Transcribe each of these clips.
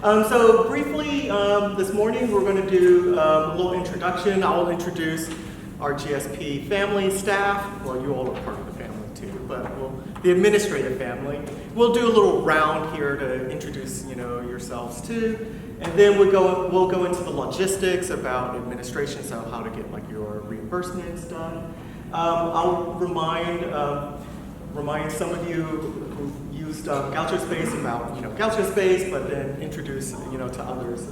So briefly, this morning we're going to do a little introduction. I'll introduce our GSP family, staff. Well, you all are part of the family too, but the administrative family. We'll do a little round here to introduce, yourselves too, and then we'll go into the logistics about administration, so how to get like your reimbursements done. I'll remind some of you who used Gaucho Space about Gaucho Space, but then introduce to others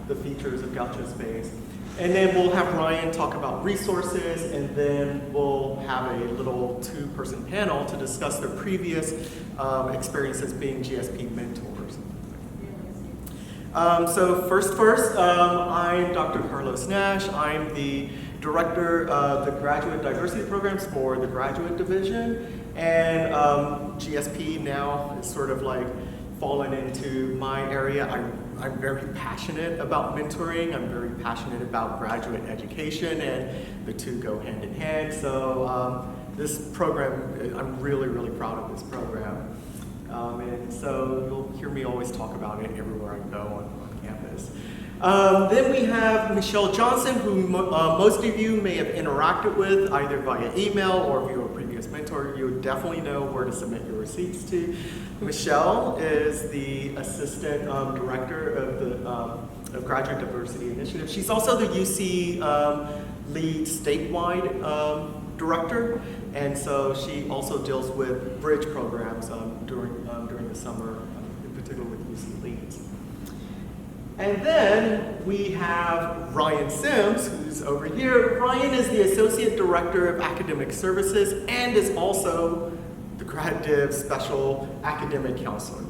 the features of Gaucho Space. And then we'll have Ryan talk about resources, and then we'll have a little two-person panel to discuss their previous experiences being GSP mentors. So first, I'm Dr. Carlos Nash. I'm the Director of the Graduate Diversity Programs for the Graduate Division, and GSP now is sort of like fallen into my area. I'm very passionate about mentoring. I'm very passionate about graduate education, and the two go hand in hand. So this program, I'm really, really proud of this program. And so you'll hear me always talk about it everywhere I go on campus. Then we have Michelle Johnson, who most of you may have interacted with either via email or if you're a previous mentor, you definitely know where to submit your receipts to. Michelle is the Assistant Director of the Graduate Diversity Initiative. She's also the UC Lead Statewide Director, and so she also deals with bridge programs during the summer, in particular with UC Leads. And then we have Ryan Sims, who's over here. Ryan is the Associate Director of Academic Services and is also the Grad Div Special Academic Counselor.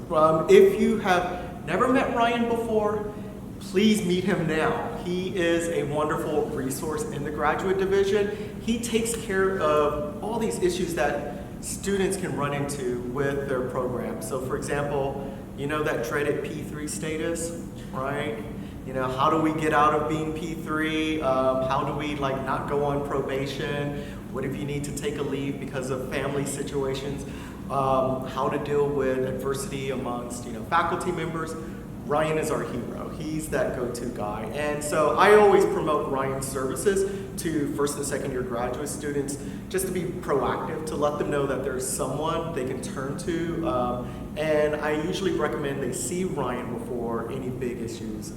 If you have never met Ryan before, please meet him now. He is a wonderful resource in the Graduate Division. He takes care of all these issues that students can run into with their program. So for example, that dreaded P3 status, right? How do we get out of being P3? How do we not go on probation? What if you need to take a leave because of family situations? How to deal with adversity amongst faculty members? Ryan is our hero. He's that go-to guy. And so I always promote Ryan's services to first and second year graduate students just to be proactive, to let them know that there's someone they can turn to. And I usually recommend they see Ryan before any big issues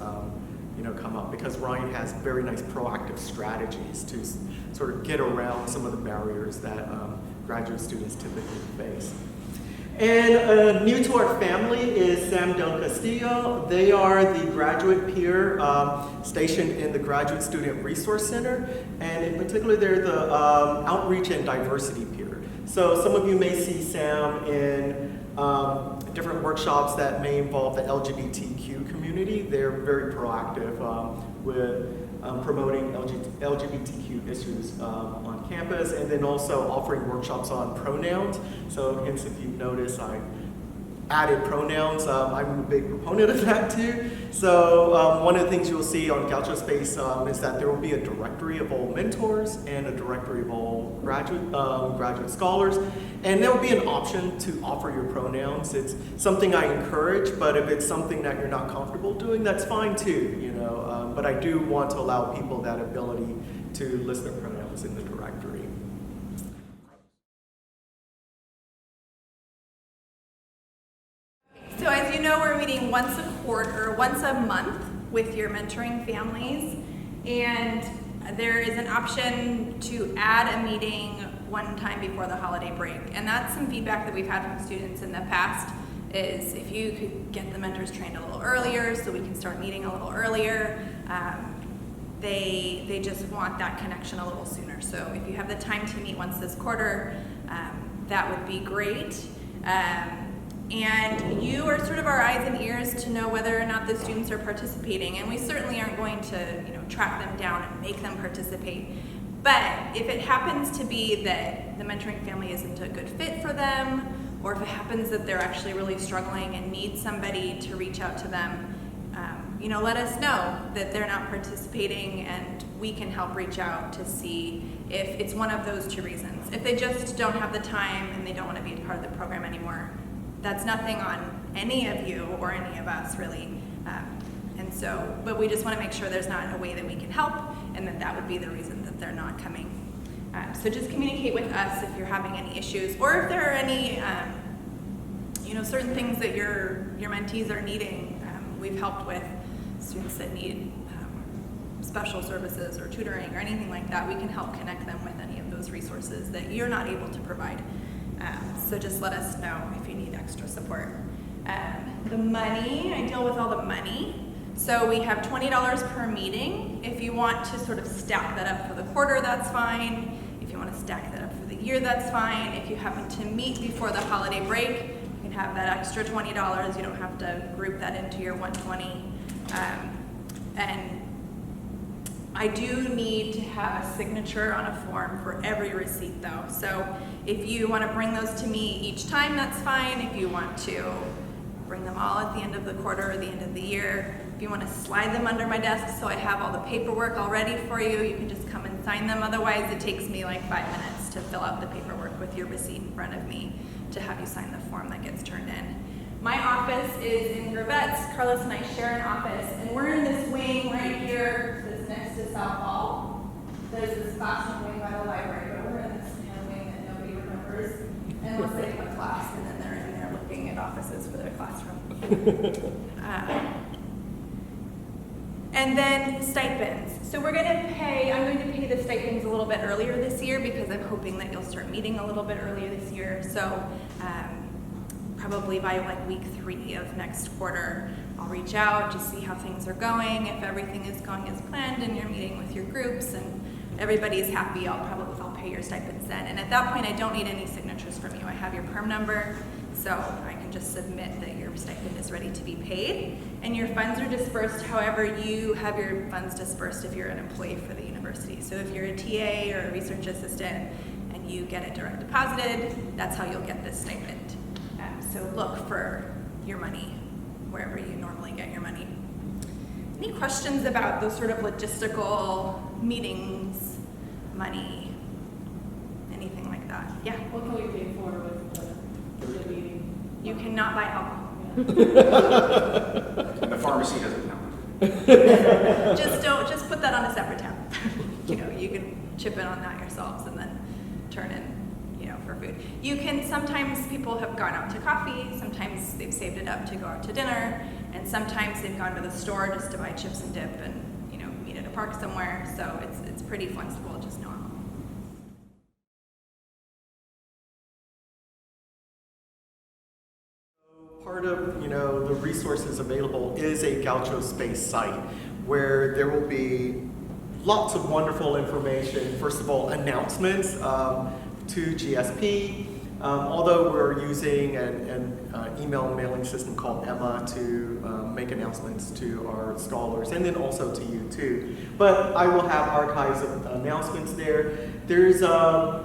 come up, because Ryan has very nice proactive strategies to sort of get around some of the barriers that graduate students typically face. And new to our family is Sam Del Castillo. They are the graduate peer stationed in the Graduate Student Resource Center, and in particular they're the outreach and diversity peer. So some of you may see Sam in different workshops that may involve the LGBTQ community. They're very proactive with promoting LGBTQ issues on campus, and then also offering workshops on pronouns. So hence, if you've noticed, I added pronouns. I'm a big proponent of that too. So one of the things you'll see on Gaucho Space is that there will be a directory of all mentors and a directory of all graduate scholars, and there will be an option to offer your pronouns. It's something I encourage, but if it's something that you're not comfortable doing, that's fine too. But I do want to allow people that ability to list their pronouns in the directory. So as you know, we're meeting once a month with your mentoring families, and there is an option to add a meeting one time before the holiday break. And that's some feedback that we've had from students in the past, is if you could get the mentors trained a little earlier so we can start meeting a little earlier. They just want that connection a little sooner. So if you have the time to meet once this quarter, that would be great. And you are sort of our eyes and ears to know whether or not the students are participating. And we certainly aren't going to track them down and make them participate. But if it happens to be that the mentoring family isn't a good fit for them, or if it happens that they're actually really struggling and need somebody to reach out to them, let us know that they're not participating, and we can help reach out to see if it's one of those two reasons. If they just don't have the time and they don't want to be a part of the program anymore, that's nothing on any of you or any of us really. And so, but we just want to make sure there's not a way that we can help, and that would be the reason that they're not coming. So just communicate with us if you're having any issues, or if there are any, certain things that your mentees are needing. We've helped with students that need special services or tutoring or anything like that. We can help connect them with any of those resources that you're not able to provide. So just let us know if you need extra support. The money, I deal with all the money. So we have $20 per meeting. If you want to sort of stack that up for the quarter, that's fine. If you want to stack that up for the year, that's fine. If you happen to meet before the holiday break, you can have that extra $20. You don't have to group that into your $120. And I do need to have a signature on a form for every receipt though. So if you want to bring those to me each time, that's fine. If you want to bring them all at the end of the quarter or the end of the year, if you want to slide them under my desk so I have all the paperwork all ready for you, you can just come and sign them. Otherwise, it takes me like 5 minutes to fill out the paperwork with your receipt in front of me to have you sign the form that gets turned in. My office is in Gravette's. Carlos and I share an office, and we're in this wing right here that's next to South Hall. There's this classroom wing by the library, but we're in this kind of wing that nobody remembers unless they have a class, and then they're in there looking at offices for their classroom. And then stipends. So I'm going to pay the stipends a little bit earlier this year because I'm hoping that you'll start meeting a little bit earlier this year. So probably by like week 3 of next quarter, I'll reach out to see how things are going. If everything is going as planned and you're meeting with your groups and everybody's happy, I'll pay your stipends then. And at that point, I don't need any signatures from you. I have your perm number, so I can just submit that your stipend is ready to be paid. And your funds are dispersed however you have your funds dispersed if you're an employee for the university. So if you're a TA or a research assistant and you get it direct deposited, that's how you'll get this stipend. So look for your money wherever you normally get your money. Any questions about those sort of logistical meetings, money, anything like that? Yeah? What can we pay for with the meeting? You cannot buy alcohol. And the pharmacy doesn't count. Just put that on a separate tab. You can chip in on that yourselves and then turn in, for food. Sometimes people have gone out to coffee, sometimes they've saved it up to go out to dinner, and sometimes they've gone to the store just to buy chips and dip and, meet at a park somewhere. So it's pretty flexible, just know. Part of the resources available is a Gaucho Space site where there will be lots of wonderful information. First of all, announcements to GSP. Although we're using an email mailing system called Emma to make announcements to our scholars and then also to you too. But I will have archives of announcements there. There's a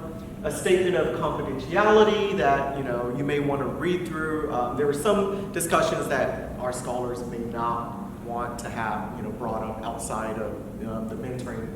statement of confidentiality that you may want to read through. There are some discussions that our scholars may not want to have brought up outside of the mentoring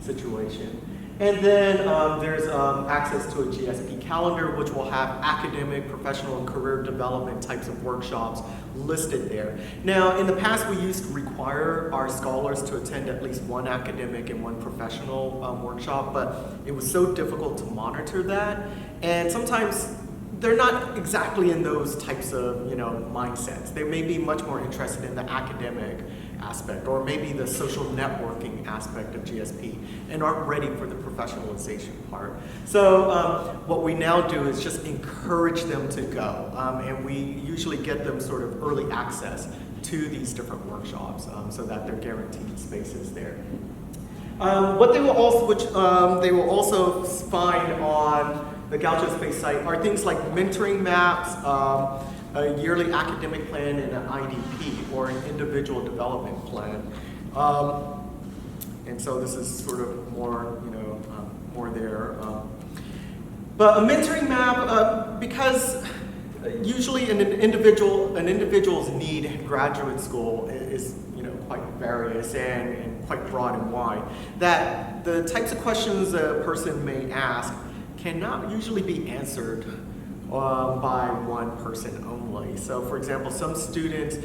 situation. And then there's access to a GSP calendar, which will have academic, professional, and career development types of workshops listed there. Now, in the past, we used to require our scholars to attend at least one academic and one professional workshop, but it was so difficult to monitor that. And sometimes they're not exactly in those types of mindsets. They may be much more interested in the academic aspect or maybe the social networking aspect of GSP and aren't ready for the professionalization part. So what we now do is just encourage them to go, and we usually get them sort of early access to these different workshops so that they're guaranteed spaces there. What they will also find on the Gaucho Space site are things like mentoring maps, a yearly academic plan, and an IDP, or an individual development plan. And so this is sort of more, more there. But a mentoring map, because usually an individual's need in graduate school is quite various and quite broad and wide, that the types of questions a person may ask cannot usually be answered by one person only. So for example, some students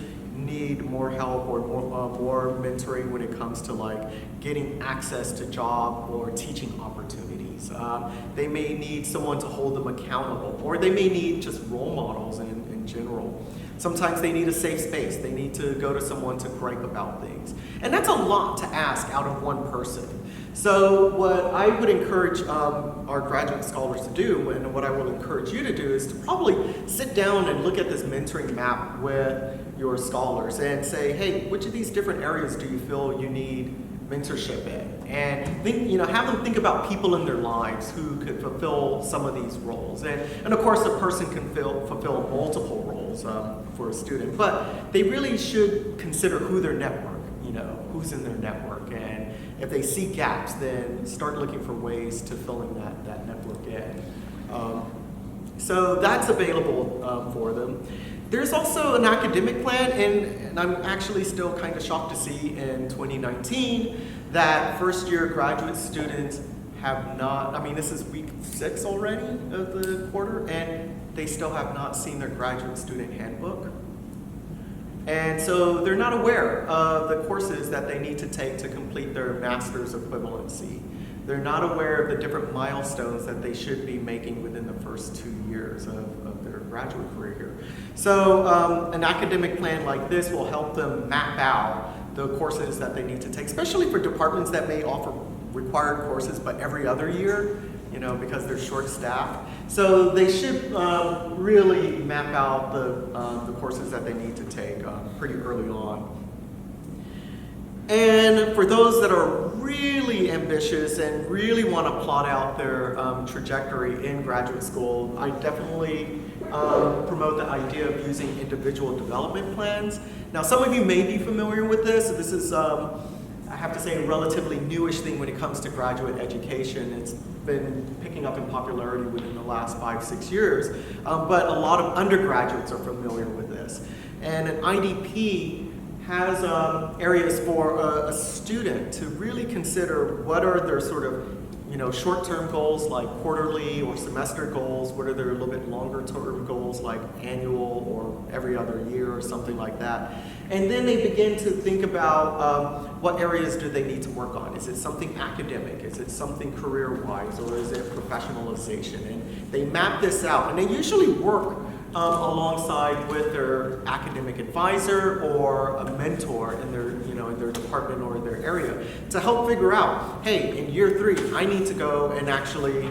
need more help or more mentoring when it comes to like getting access to job or teaching opportunities. They may need someone to hold them accountable, or they may need just role models in general. Sometimes they need a safe space. They need to go to someone to gripe about things. And that's a lot to ask out of one person. So what I would encourage our graduate scholars to do, and what I will encourage you to do, is to probably sit down and look at this mentoring map with your scholars and say, hey, which of these different areas do you feel you need mentorship in? And think, have them think about people in their lives who could fulfill some of these roles. And of course, a person can fulfill multiple roles for a student, but they really should consider who their network, who's in their network. And if they see gaps, then start looking for ways to fill in that network in. So that's available for them. There's also an academic plan, and I'm actually still kind of shocked to see in 2019 that first-year graduate students have not, this is week 6 already of the quarter, and they still have not seen their graduate student handbook. And so they're not aware of the courses that they need to take to complete their master's equivalency. They're not aware of the different milestones that they should be making within the first 2 years of their graduate career here. So an academic plan like this will help them map out the courses that they need to take, especially for departments that may offer required courses but every other year, because they're short-staffed. So they should really map out the courses that they need to take pretty early on. And for those that are really ambitious and really want to plot out their trajectory in graduate school, I definitely promote the idea of using individual development plans. Now, some of you may be familiar with this. This is, I have to say, a relatively newish thing when it comes to graduate education. It's been picking up in popularity within the last 5-6 years, but a lot of undergraduates are familiar with this. And an IDP has areas for a student to really consider what are their sort of short-term goals like quarterly or semester goals, what are their a little bit longer-term goals like annual or every other year or something like that. And then they begin to think about what areas do they need to work on. Is it something academic? Is it something career-wise? Or is it professionalization? And they map this out. And they usually work alongside with their academic advisor or a mentor in their, in their department or their area to help figure out, hey, in year 3, I need to go and actually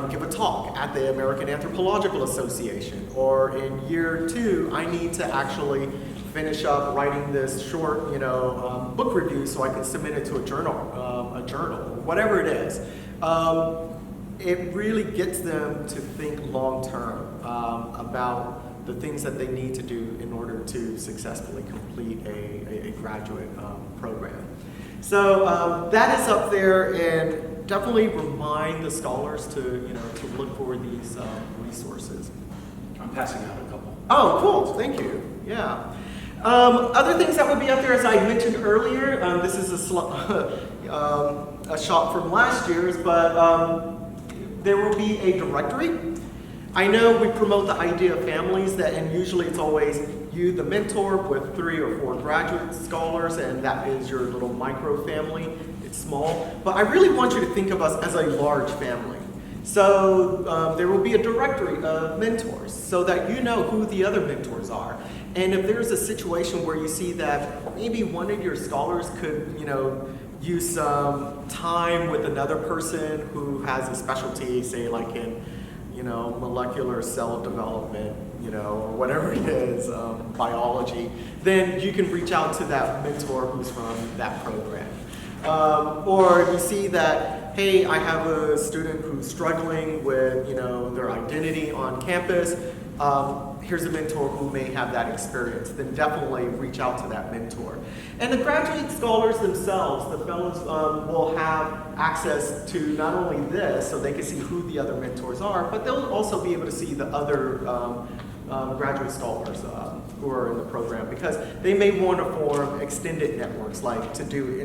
give a talk at the American Anthropological Association. Or in year 2, I need to actually finish up writing this short, book review so I can submit it to a journal, whatever it is. It really gets them to think long-term about the things that they need to do in order to successfully complete a graduate program. So that is up there, and definitely remind the scholars to look for these resources. I'm passing out a couple. Oh, cool! Thank you. Yeah. Other things that would be up there, as I mentioned earlier, this is a shot from last year's, but there will be a directory. I know we promote the idea of families, and usually it's always you, the mentor, with 3 or 4 graduate scholars, and that is your little micro family. It's small, but I really want you to think of us as a large family. So there will be a directory of mentors so that you know who the other mentors are. And if there's a situation where you see that maybe one of your scholars could, use some time with another person who has a specialty, say like in, molecular cell development, or whatever it is, biology, then you can reach out to that mentor who's from that program. Or you see that, hey, I have a student who's struggling with, their identity on campus. Here's a mentor who may have that experience. Then definitely reach out to that mentor. And the graduate scholars themselves, the fellows, will have access to not only this, so they can see who the other mentors are, but they'll also be able to see the other graduate scholars who are in the program, because they may want to form extended networks, like to do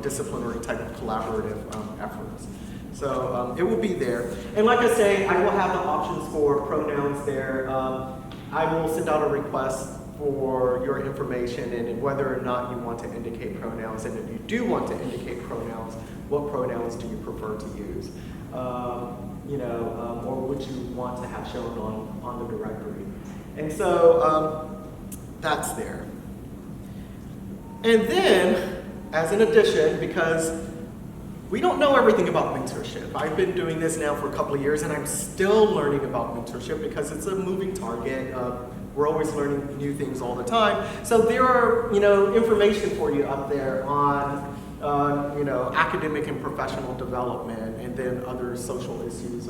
disciplinary type of collaborative efforts. So it will be there. And like I say, I will have the options for pronouns there. I will send out a request for your information and whether or not you want to indicate pronouns, and if you do want to indicate pronouns, what pronouns do you prefer to use? Or would you want to have shown on the directory? And so that's there. And then, as an addition, because we don't know everything about mentorship. I've been doing this now for a couple of years, and I'm still learning about mentorship because it's a moving target. We're always learning new things all the time. So there are, information for you up there on, academic and professional development, and then other social issues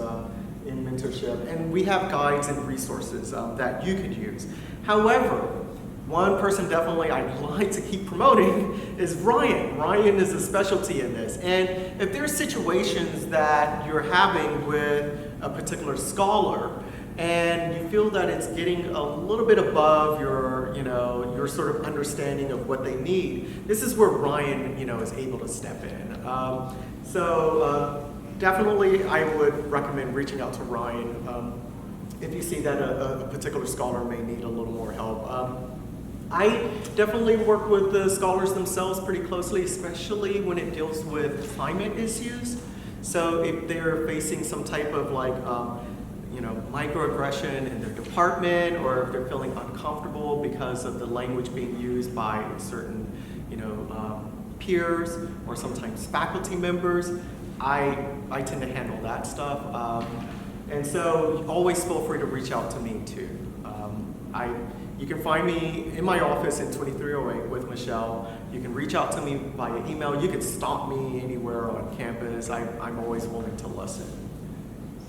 in mentorship. And we have guides and resources that you could use. However, one person definitely I'd like to keep promoting is Ryan. Ryan is a specialty in this. And if there's situations that you're having with a particular scholar and you feel that it's getting a little bit above your sort of understanding of what they need, this is where Ryan, is able to step in. Definitely I would recommend reaching out to Ryan if you see that a particular scholar may need a little more help. I definitely work with the scholars themselves pretty closely, especially when it deals with climate issues. So if they're facing some type of microaggression in their department, or if they're feeling uncomfortable because of the language being used by certain, peers or sometimes faculty members, I tend to handle that stuff. And so always feel free to reach out to me too. You can find me in my office in 2308 with Michelle. You can reach out to me via email. You can stop me anywhere on campus. I'm always willing to listen.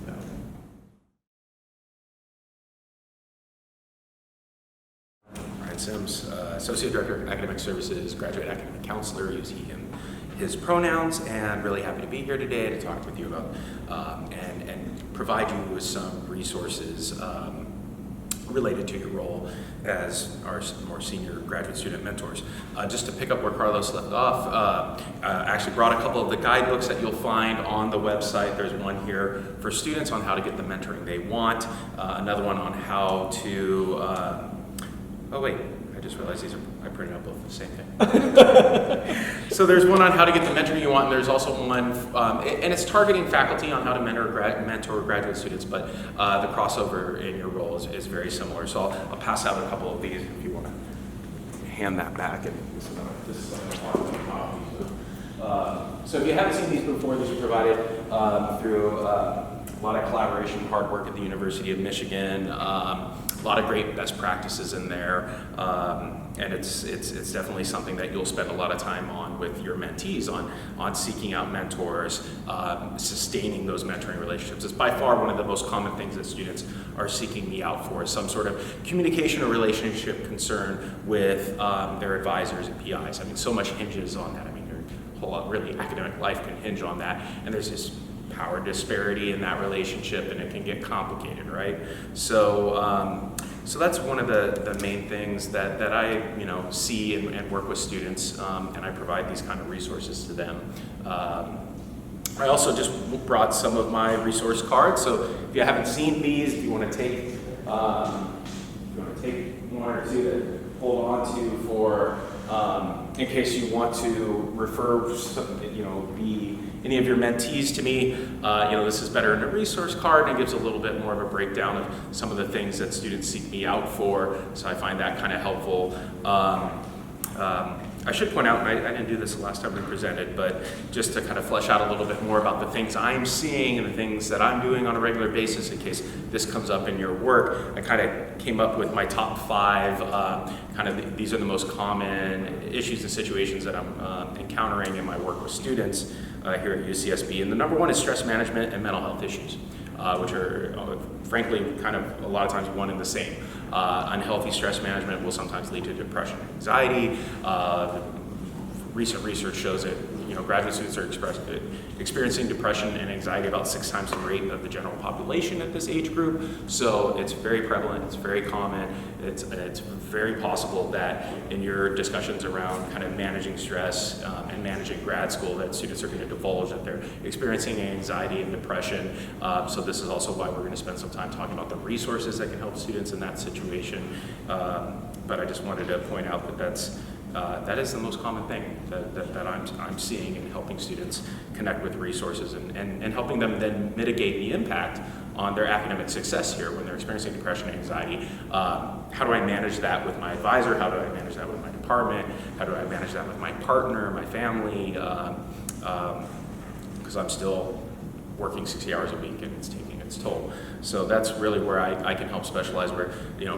So. Ryan Sims, Associate Director of Academic Services, Graduate Academic Counselor, use he, him, his pronouns, and really happy to be here today to talk with you about and provide you with some resources related to your role as our more senior graduate student mentors. Just to pick up where Carlos left off, I actually brought a couple of the guidebooks that you'll find on the website. There's one here for students on how to get the mentoring they want, another one on how to, oh wait, I just realized I printed out both the same thing. So there's one on how to get the mentoring you want, and there's also one, and it's targeting faculty on how to mentor graduate students, but the crossover in your role is very similar. So I'll pass out a couple of these if you want to hand that back. And this is so if you haven't seen these before, these are provided through a lot of collaboration, hard work at the University of Michigan. A lot of great best practices in there, and it's definitely something that you'll spend a lot of time on with your mentees, on seeking out mentors, sustaining those mentoring relationships. It's by far one of the most common things that students are seeking me out for, is some sort of communication or relationship concern with their advisors and PIs. I mean, so much hinges on that. I mean, your whole really academic life can hinge on that, and there's this power disparity in that relationship, and it can get complicated, right? So so that's one of the main things that I see and work with students, and I provide these kind of resources to them. I also just brought some of my resource cards, so if you haven't seen these, if you want to take one or two to hold on to for in case you want to refer any of your mentees to me, this is better in a resource card, and it gives a little bit more of a breakdown of some of the things that students seek me out for, so I find that kind of helpful. I should point out, and I didn't do this the last time we presented, but just to kind of flesh out a little bit more about the things I'm seeing and the things that I'm doing on a regular basis in case this comes up in your work, I kind of came up with my top 5, these are the most common issues and situations that I'm encountering in my work with students here at UCSB. And the number 1 is stress management and mental health issues, which are frankly kind of a lot of times one and the same. Unhealthy stress management will sometimes lead to depression and anxiety. Recent research shows it graduate students are experiencing depression and anxiety about 6 times the rate of the general population at this age group. So it's very prevalent, it's very common. It's very possible that in your discussions around kind of managing stress and managing grad school, that students are going to divulge that they're experiencing anxiety and depression. So this is also why we're going to spend some time talking about the resources that can help students in that situation. But I just wanted to point out that that is the most common thing that I'm seeing in helping students connect with resources and helping them then mitigate the impact on their academic success here when they're experiencing depression and anxiety. How do I manage that with my advisor? How do I manage that with my department? How do I manage that with my partner, my family? Because I'm still working 60 hours a week and it's taking its toll. So that's really where I can help specialize, where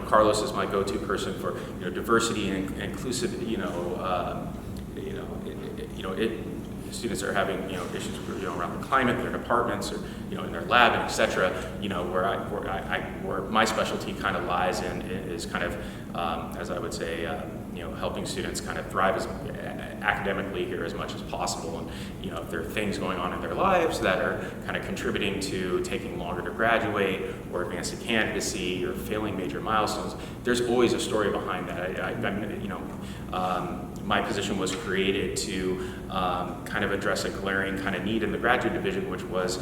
Carlos is my go-to person for diversity and inclusive. Students are having issues around the climate, their departments, or in their lab, and etc. Where my specialty kind of lies in is kind of as I would say helping students kind of thrive academically here as much as possible. And if there are things going on in their lives that are kind of contributing to taking longer to graduate or advance to candidacy or failing major milestones, there's always a story behind that. My position was created to kind of address a glaring kind of need in the graduate division, which was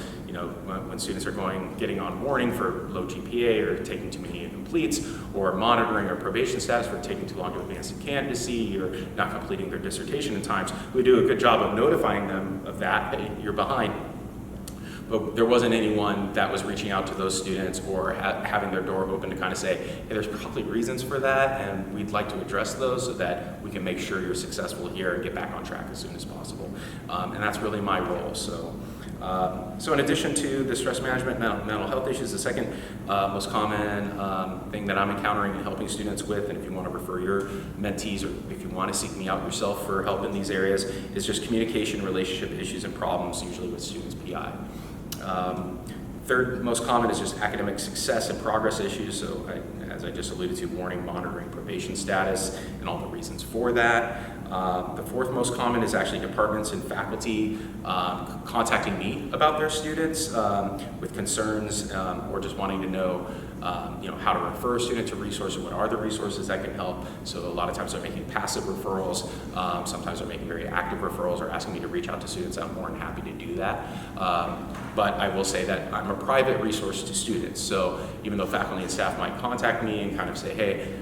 when students are getting on warning for low GPA or taking too many incompletes, or monitoring or probation status for taking too long to advance to candidacy or not completing their dissertation in times. We do a good job of notifying them of that, hey, you're behind. But there wasn't anyone that was reaching out to those students or having their door open to kind of say, hey, there's probably reasons for that, and we'd like to address those so that we can make sure you're successful here and get back on track as soon as possible. And that's really my role. So in addition to the stress management, mental health issues, the second most common thing that I'm encountering and helping students with, and if you want to refer your mentees or if you want to seek me out yourself for help in these areas, is just communication, relationship issues, and problems, usually with students' PI. Third most common is just academic success and progress issues. So as I just alluded to, warning, monitoring, probation status, and all the reasons for that. The fourth most common is actually departments and faculty contacting me about their students with concerns or just wanting to know how to refer a student to resources, what are the resources that can help. So a lot of times they're making passive referrals, sometimes they're making very active referrals or asking me to reach out to students. I'm more than happy to do that. But I will say that I'm a private resource to students. So even though faculty and staff might contact me and kind of say, hey,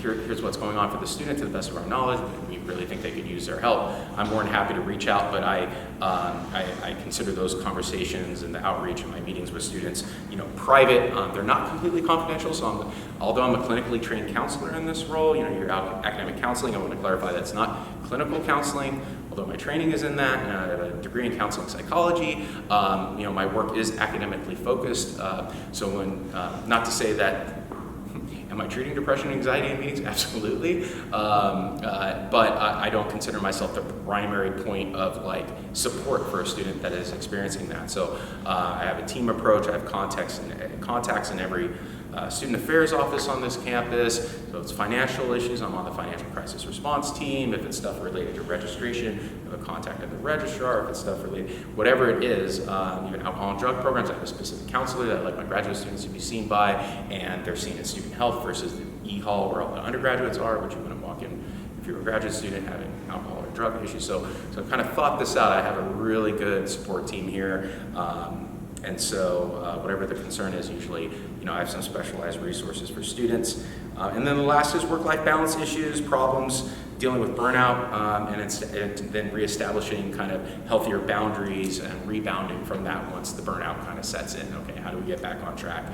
here's what's going on for the student to the best of our knowledge, we really think they could use their help, I'm more than happy to reach out, but I consider those conversations and the outreach and my meetings with students, private. They're not completely confidential, so although I'm a clinically trained counselor in this role, your academic counseling, I want to clarify that's not clinical counseling, although my training is in that, and I have a degree in counseling psychology. My work is academically focused, so when, not to say that, am I treating depression and anxiety in meetings? Absolutely. But I don't consider myself the primary point of support for a student that is experiencing that. So I have a team approach. I have contacts in every student affairs office on this campus. So it's financial issues, I'm on the financial crisis response team. If it's stuff related to registration, I have a contact at the registrar. If it's stuff related, whatever it is, even alcohol and drug programs, I have a specific counselor that I'd like my graduate students to be seen by, and they're seen in student health versus the E-Hall where all the undergraduates are, which you wouldn't walk in if you're a graduate student having alcohol or drug issues. So I've kind of thought this out. I have a really good support team here. And so whatever the concern is, usually, I have some specialized resources for students. And then the last is work-life balance issues, problems, dealing with burnout, and then reestablishing kind of healthier boundaries and rebounding from that once the burnout kind of sets in. Okay, how do we get back on track?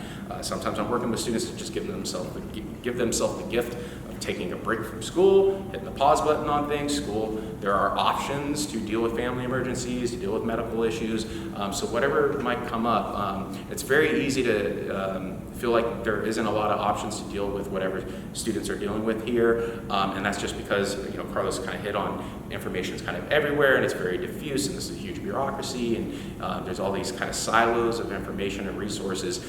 Sometimes I'm working with students to just give themselves the gift of taking a break from school, hitting the pause button on things. School, there are options to deal with family emergencies, to deal with medical issues. So whatever might come up, it's very easy to feel like there isn't a lot of options to deal with whatever students are dealing with here, and that's just because Carlos kind of hit on information is kind of everywhere and it's very diffuse, and this is a huge bureaucracy, and there's all these kind of silos of information and resources.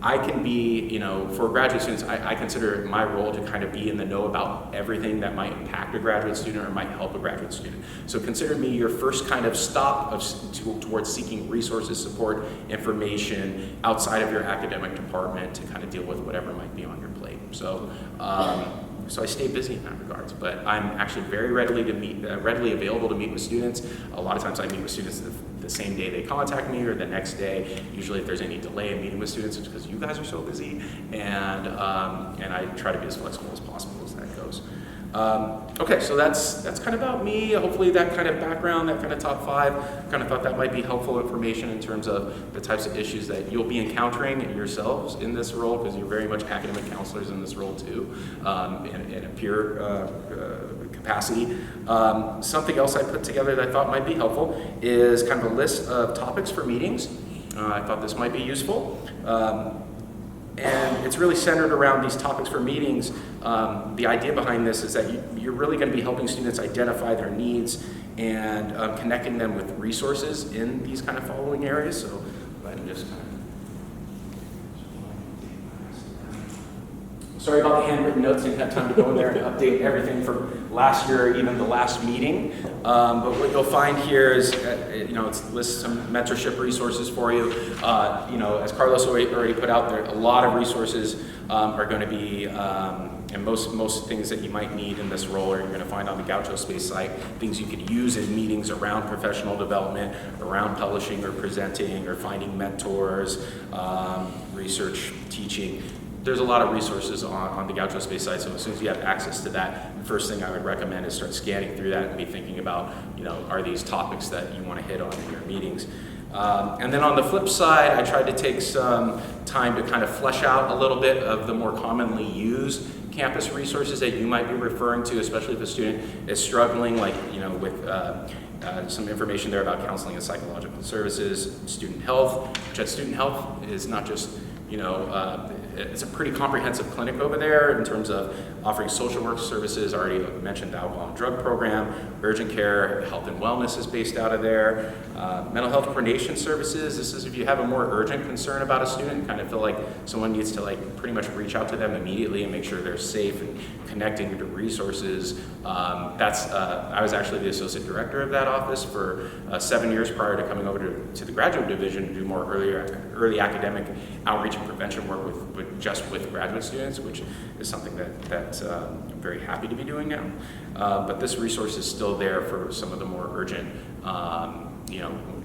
I can be, for graduate students, I consider my role to kind of be in the know about everything that might impact a graduate student or might help a graduate student. So consider me your first kind of stop towards seeking resources, support, information outside of your academic department to kind of deal with whatever might be on your plate. So I stay busy in that regards, but I'm actually very readily available to meet with students. A lot of times I meet with students the same day they contact me or the next day. Usually if there's any delay in meeting with students, it's because you guys are so busy, and I try to be as flexible as possible as that goes. Okay, so that's kind of about me. Hopefully that kind of background, that kind of top 5, kind of thought that might be helpful information in terms of the types of issues that you'll be encountering yourselves in this role, because you're very much academic counselors in this role too, in a peer capacity. Something else I put together that I thought might be helpful is kind of a list of topics for meetings. I thought this might be useful. And it's really centered around these topics for meetings. The idea behind this is that you're really going to be helping students identify their needs and connecting them with resources in these kind of following areas. So go ahead and just kind of... Sorry about the handwritten notes, didn't have time to go in there and update everything from last year or even the last meeting. But what you'll find here is, it lists some mentorship resources for you. As Carlos already put out there, a lot of resources are going to be, and most things that you might need in this role are you're going to find on the Gaucho Space site, things you could use in meetings around professional development, around publishing or presenting or finding mentors, research, teaching. There's a lot of resources on the Gaucho Space site, so as soon as you have access to that, the first thing I would recommend is start scanning through that and be thinking about, are these topics that you want to hit on in your meetings. And then on the flip side, I tried to take some time to kind of flesh out a little bit of the more commonly used campus resources that you might be referring to, especially if a student is struggling, with some information there about counseling and psychological services, student health, which at student health is not just, it's a pretty comprehensive clinic over there in terms of offering social work services. I already mentioned the alcohol and drug program, urgent care, health and wellness is based out of there. Mental health coordination services, this is if you have a more urgent concern about a student, kind of feel like someone needs to pretty much reach out to them immediately and make sure they're safe and connecting to resources. I was actually the associate director of that office for 7 years prior to coming over to the graduate division to do more early academic outreach and prevention work with graduate students, which is something that I'm very happy to be doing now. But this resource is still there for some of the more urgent,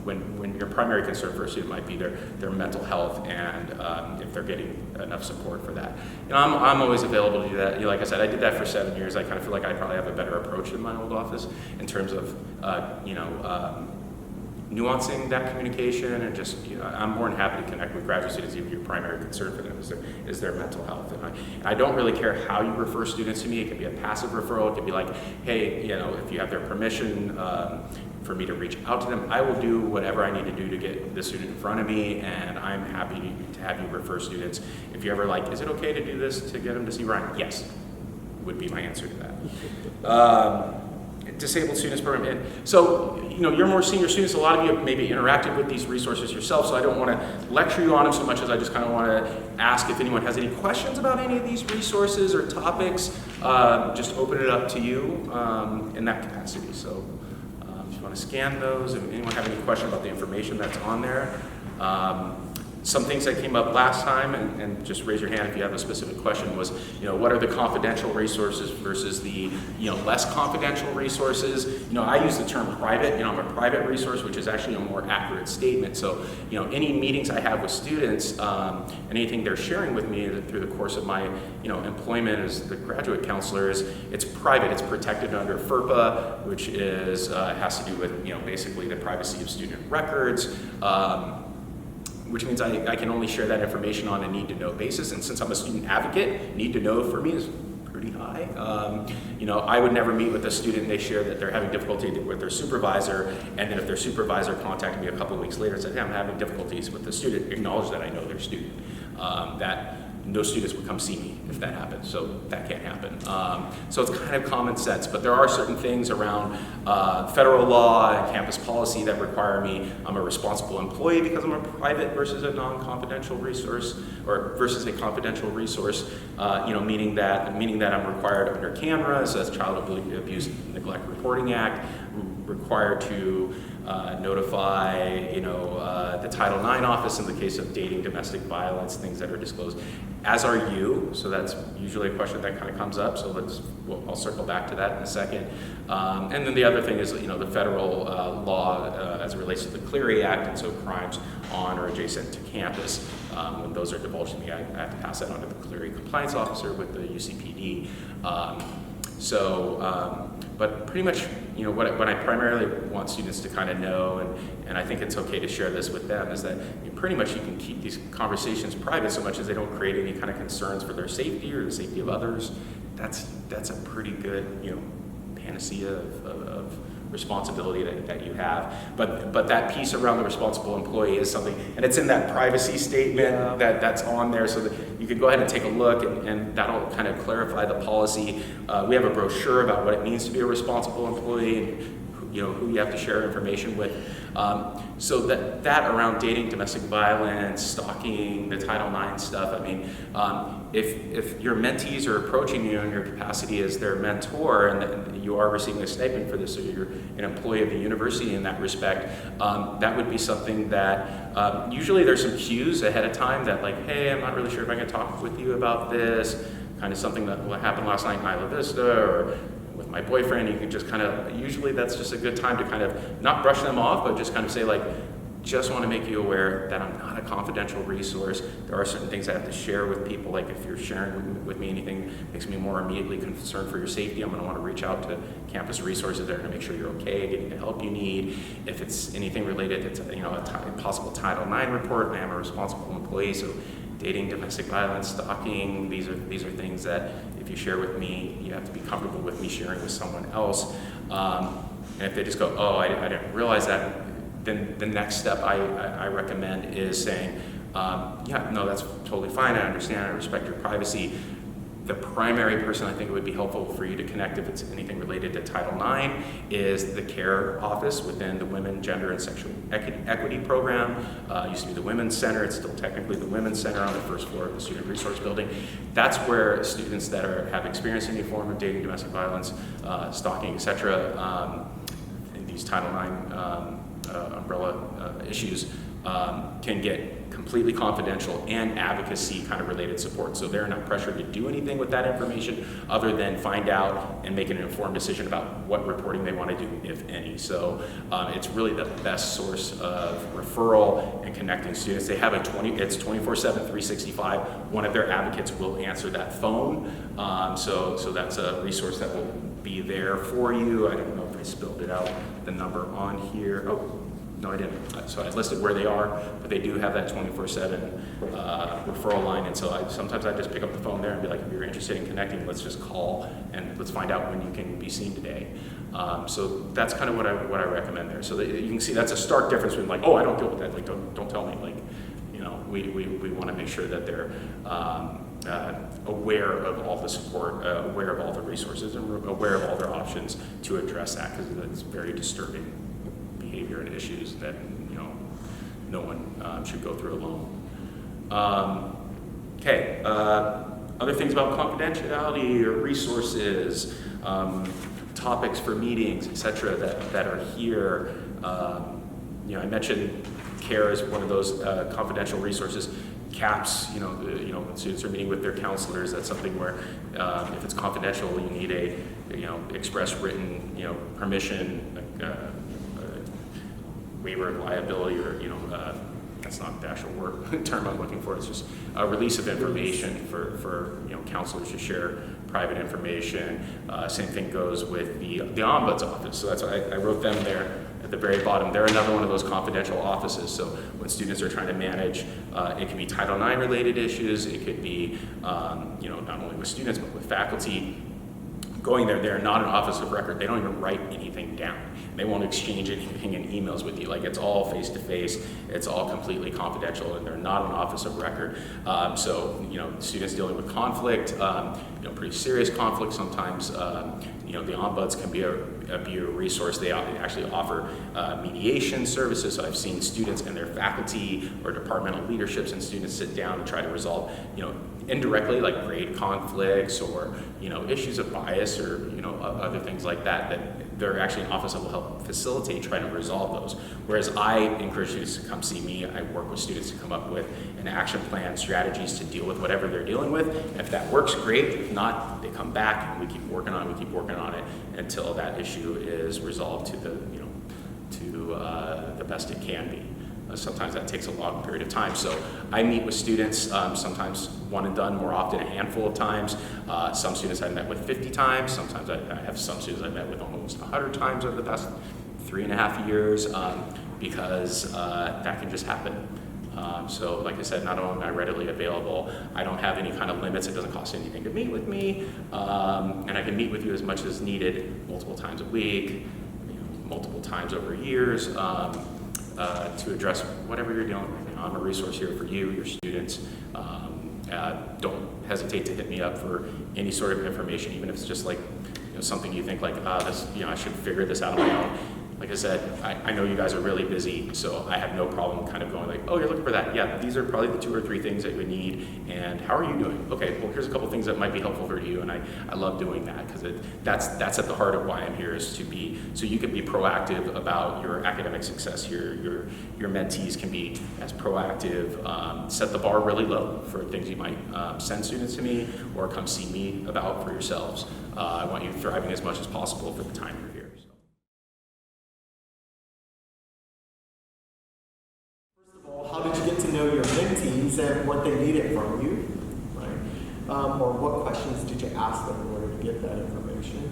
when your primary concern for a student might be their mental health and if they're getting enough support for that. I'm always available to do that. Like I said, I did that for 7 years. I kind of feel like I probably have a better approach in my old office in terms of, nuancing that communication and just, I'm more than happy to connect with graduate students if your primary concern for them is their mental health. And I don't really care how you refer students to me. It could be a passive referral. It could be like, hey, if you have their permission for me to reach out to them, I will do whatever I need to do to get the student in front of me, and I'm happy to have you refer students. If you're ever is it okay to do this to get them to see Ryan? Yes, would be my answer to that. Disabled students program. And so, you're more senior students. A lot of you have maybe interacted with these resources yourself, so I don't want to lecture you on them so much as I just kind of want to ask if anyone has any questions about any of these resources or topics. Just open it up to you in that capacity. So if you want to scan those, if anyone have any question about the information that's on there. Some things that came up last time, and just raise your hand if you have a specific question, was, what are the confidential resources versus the, less confidential resources? I use the term private. I'm a private resource, which is actually a more accurate statement. So, any meetings I have with students, anything they're sharing with me through the course of my, employment as the graduate counselor it's private. It's protected under FERPA, which is has to do with, basically the privacy of student records. Which means I can only share that information on a need-to-know basis. And since I'm a student advocate, need-to-know for me is pretty high. I would never meet with a student and they share that they're having difficulty with their supervisor, and then if their supervisor contacted me a couple of weeks later and said, hey, I'm having difficulties with the student, acknowledge that I know their student. That no students would come see me if that happened, so that can't happen. So it's kind of common sense, but there are certain things around federal law and campus policy that require me, I'm a responsible employee because I'm a private versus a non-confidential resource, or versus a confidential resource, meaning that I'm required under cameras, as Child Abuse and Neglect Reporting Act, required to notify, the Title IX office in the case of dating, domestic violence, things that are disclosed, as are you. So that's usually a question that kind of comes up. So I'll circle back to that in a second. And then the other thing is, the federal law as it relates to the Clery Act, and so crimes on or adjacent to campus. When those are divulged to me, I have to pass that on to the Clery compliance officer with the UCPD. But pretty much, what I primarily want students to kind of know, and I think it's okay to share this with them, is that pretty much you can keep these conversations private so much as they don't create any kind of concerns for their safety or the safety of others. That's a pretty good, panacea of responsibility that you have. But that piece around the responsible employee is something, and it's in that privacy statement that's on there, so that you can go ahead and take a look, and that'll kind of clarify the policy. We have a brochure about what it means to be a responsible employee, and who you have to share information with. So that around dating, domestic violence, stalking, the Title IX stuff, if your mentees are approaching you in your capacity as their mentor, and you are receiving a stipend for this, so you're an employee of the university in that respect, that would be something that usually there's some cues ahead of time that, like, hey, I'm not really sure if I can talk with you about this, kind of something that happened last night in Isla Vista, or with my boyfriend. You can just kind of, usually that's just a good time to kind of not brush them off, but just kind of say, like, just want to make you aware that I'm not a confidential resource. There are certain things I have to share with people, like if you're sharing with me anything that makes me more immediately concerned for your safety, I'm going to want to reach out to campus resources there to make sure you're okay, getting the help you need. If it's anything related to a possible Title IX report, I am a responsible employee, so dating, domestic violence, stalking, these are things that if you share with me, you have to be comfortable with me sharing with someone else. And if they just go, oh, I didn't realize that, then the next step I recommend is saying, yeah, no, that's totally fine, I understand, I respect your privacy. The primary person I think it would be helpful for you to connect if it's anything related to Title IX is the CARE office within the Women, Gender, and Sexual Equity Program. It used to be the Women's Center. It's still technically the Women's Center on the first floor of the Student Resource Building. That's where students that have experienced any form of dating, domestic violence, stalking, etc., in these Title IX umbrella issues can get completely confidential and advocacy kind of related support. So they're not pressured to do anything with that information other than find out and make an informed decision about what reporting they want to do, if any. So it's really the best source of referral and connecting students. They have it's 24/7, 365. One of their advocates will answer that phone. So that's a resource that will be there for you. I don't know if I spelled it out, the number on here. Oh, no, I didn't. So I listed where they are, but they do have that 24/7 referral line. And so sometimes I just pick up the phone there and be like, if you're interested in connecting, let's just call and let's find out when you can be seen today. So that's kind of what I recommend there. So that you can see that's a stark difference between like, oh, I don't deal with that. Like, don't tell me. Like, we want to make sure that they're aware of all the support, aware of all the resources, and aware of all their options to address that, because it's very disturbing behavior and issues that no one should go through alone. Okay, other things about confidentiality or resources, topics for meetings, etc. that are here. I mentioned CARE is one of those confidential resources. CAPS, when students are meeting with their counselors, that's something where if it's confidential, you need a express written permission, waiver of liability, or that's not the actual term I'm looking for. It's just a release of information for counselors to share private information. Same thing goes with the Ombuds office. So that's why I wrote them there at the very bottom. They're another one of those confidential offices. So when students are trying to manage, it can be Title IX related issues. It could be not only with students but with faculty. going there, they're not an office of record. They don't even write anything down. They won't exchange anything in emails with you. Like, it's all face to face. It's all completely confidential, and they're not an office of record. So, students dealing with conflict, pretty serious conflict sometimes. The ombuds can be a resource. They actually offer mediation services. So I've seen students and their faculty or departmental leaderships and students sit down and try to resolve, indirectly, like grade conflicts or issues of bias or other things like that. That they're actually an office that will help facilitate trying to resolve those. Whereas I encourage students to come see me. I work with students to come up with an action plan, strategies to deal with whatever they're dealing with. And if that works, great. If not, they come back and we keep working on it until that issue is resolved to the best it can be. Sometimes that takes a long period of time. So I meet with students, sometimes one and done, more often a handful of times. Some students I've met with 50 times. Sometimes I have some students I've met with almost 100 times over the past 3.5 years, because that can just happen. So like I said, not only am I readily available, I don't have any kind of limits. It doesn't cost anything to meet with me. And I can meet with you as much as needed, multiple times a week, multiple times over years, to address whatever you're dealing with. I'm a resource here for you, your students. Don't hesitate to hit me up for any sort of information, even if it's just like something you think like, this, I should figure this out on my own. Like I said, I know you guys are really busy, so I have no problem kind of going like, oh, you're looking for that. Yeah, these are probably the 2 or 3 things that you would need. And how are you doing? Okay, well, here's a couple things that might be helpful for you. And I love doing that because that's at the heart of why I'm here, is so you can be proactive about your academic success. Your mentees can be as proactive, set the bar really low for things you might send students to me or come see me about for yourselves. I want you thriving as much as possible for the time you're here. How did you get to know your mentees and what they needed from you, right? Or what questions did you ask them in order to get that information?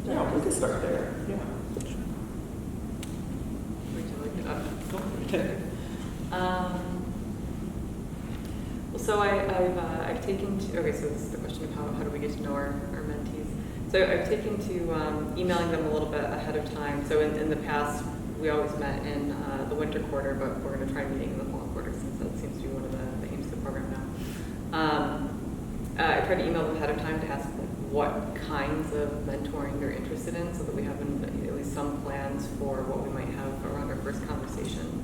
Yeah, we can start there. Yeah. So I've taken to, okay, so this is the question of how do we get to know our mentees. So I've taken to emailing them a little bit ahead of time. So in the past, we always met in the winter quarter, but we're going to try meeting in the fall quarter since that seems to be one of the aims of the program now. I try to email them ahead of time to ask what kinds of mentoring they're interested in, so that we have at least some plans for what we might have around our first conversation.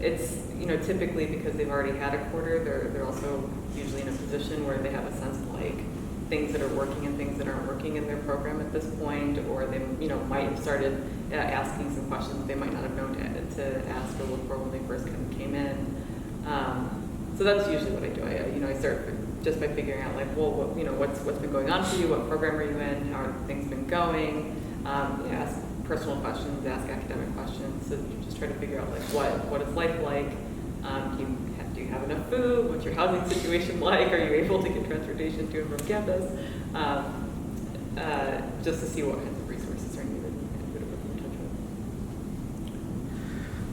It's typically because they've already had a quarter, they're also usually in a position where they have a sense of like things that are working and things that aren't working in their program at this point, or they might have started asking some questions they might not have known to ask or look for when they first kind of came in. So that's usually what I do. I start just by figuring out like, well, what's been going on for you? What program are you in? How have things been going? Ask personal questions, ask academic questions. So you just try to figure out like what is life like. Do you have enough food? What's your housing situation like? Are you able to get transportation to and from campus? Just to see what kinds of resources are needed and who to put in touch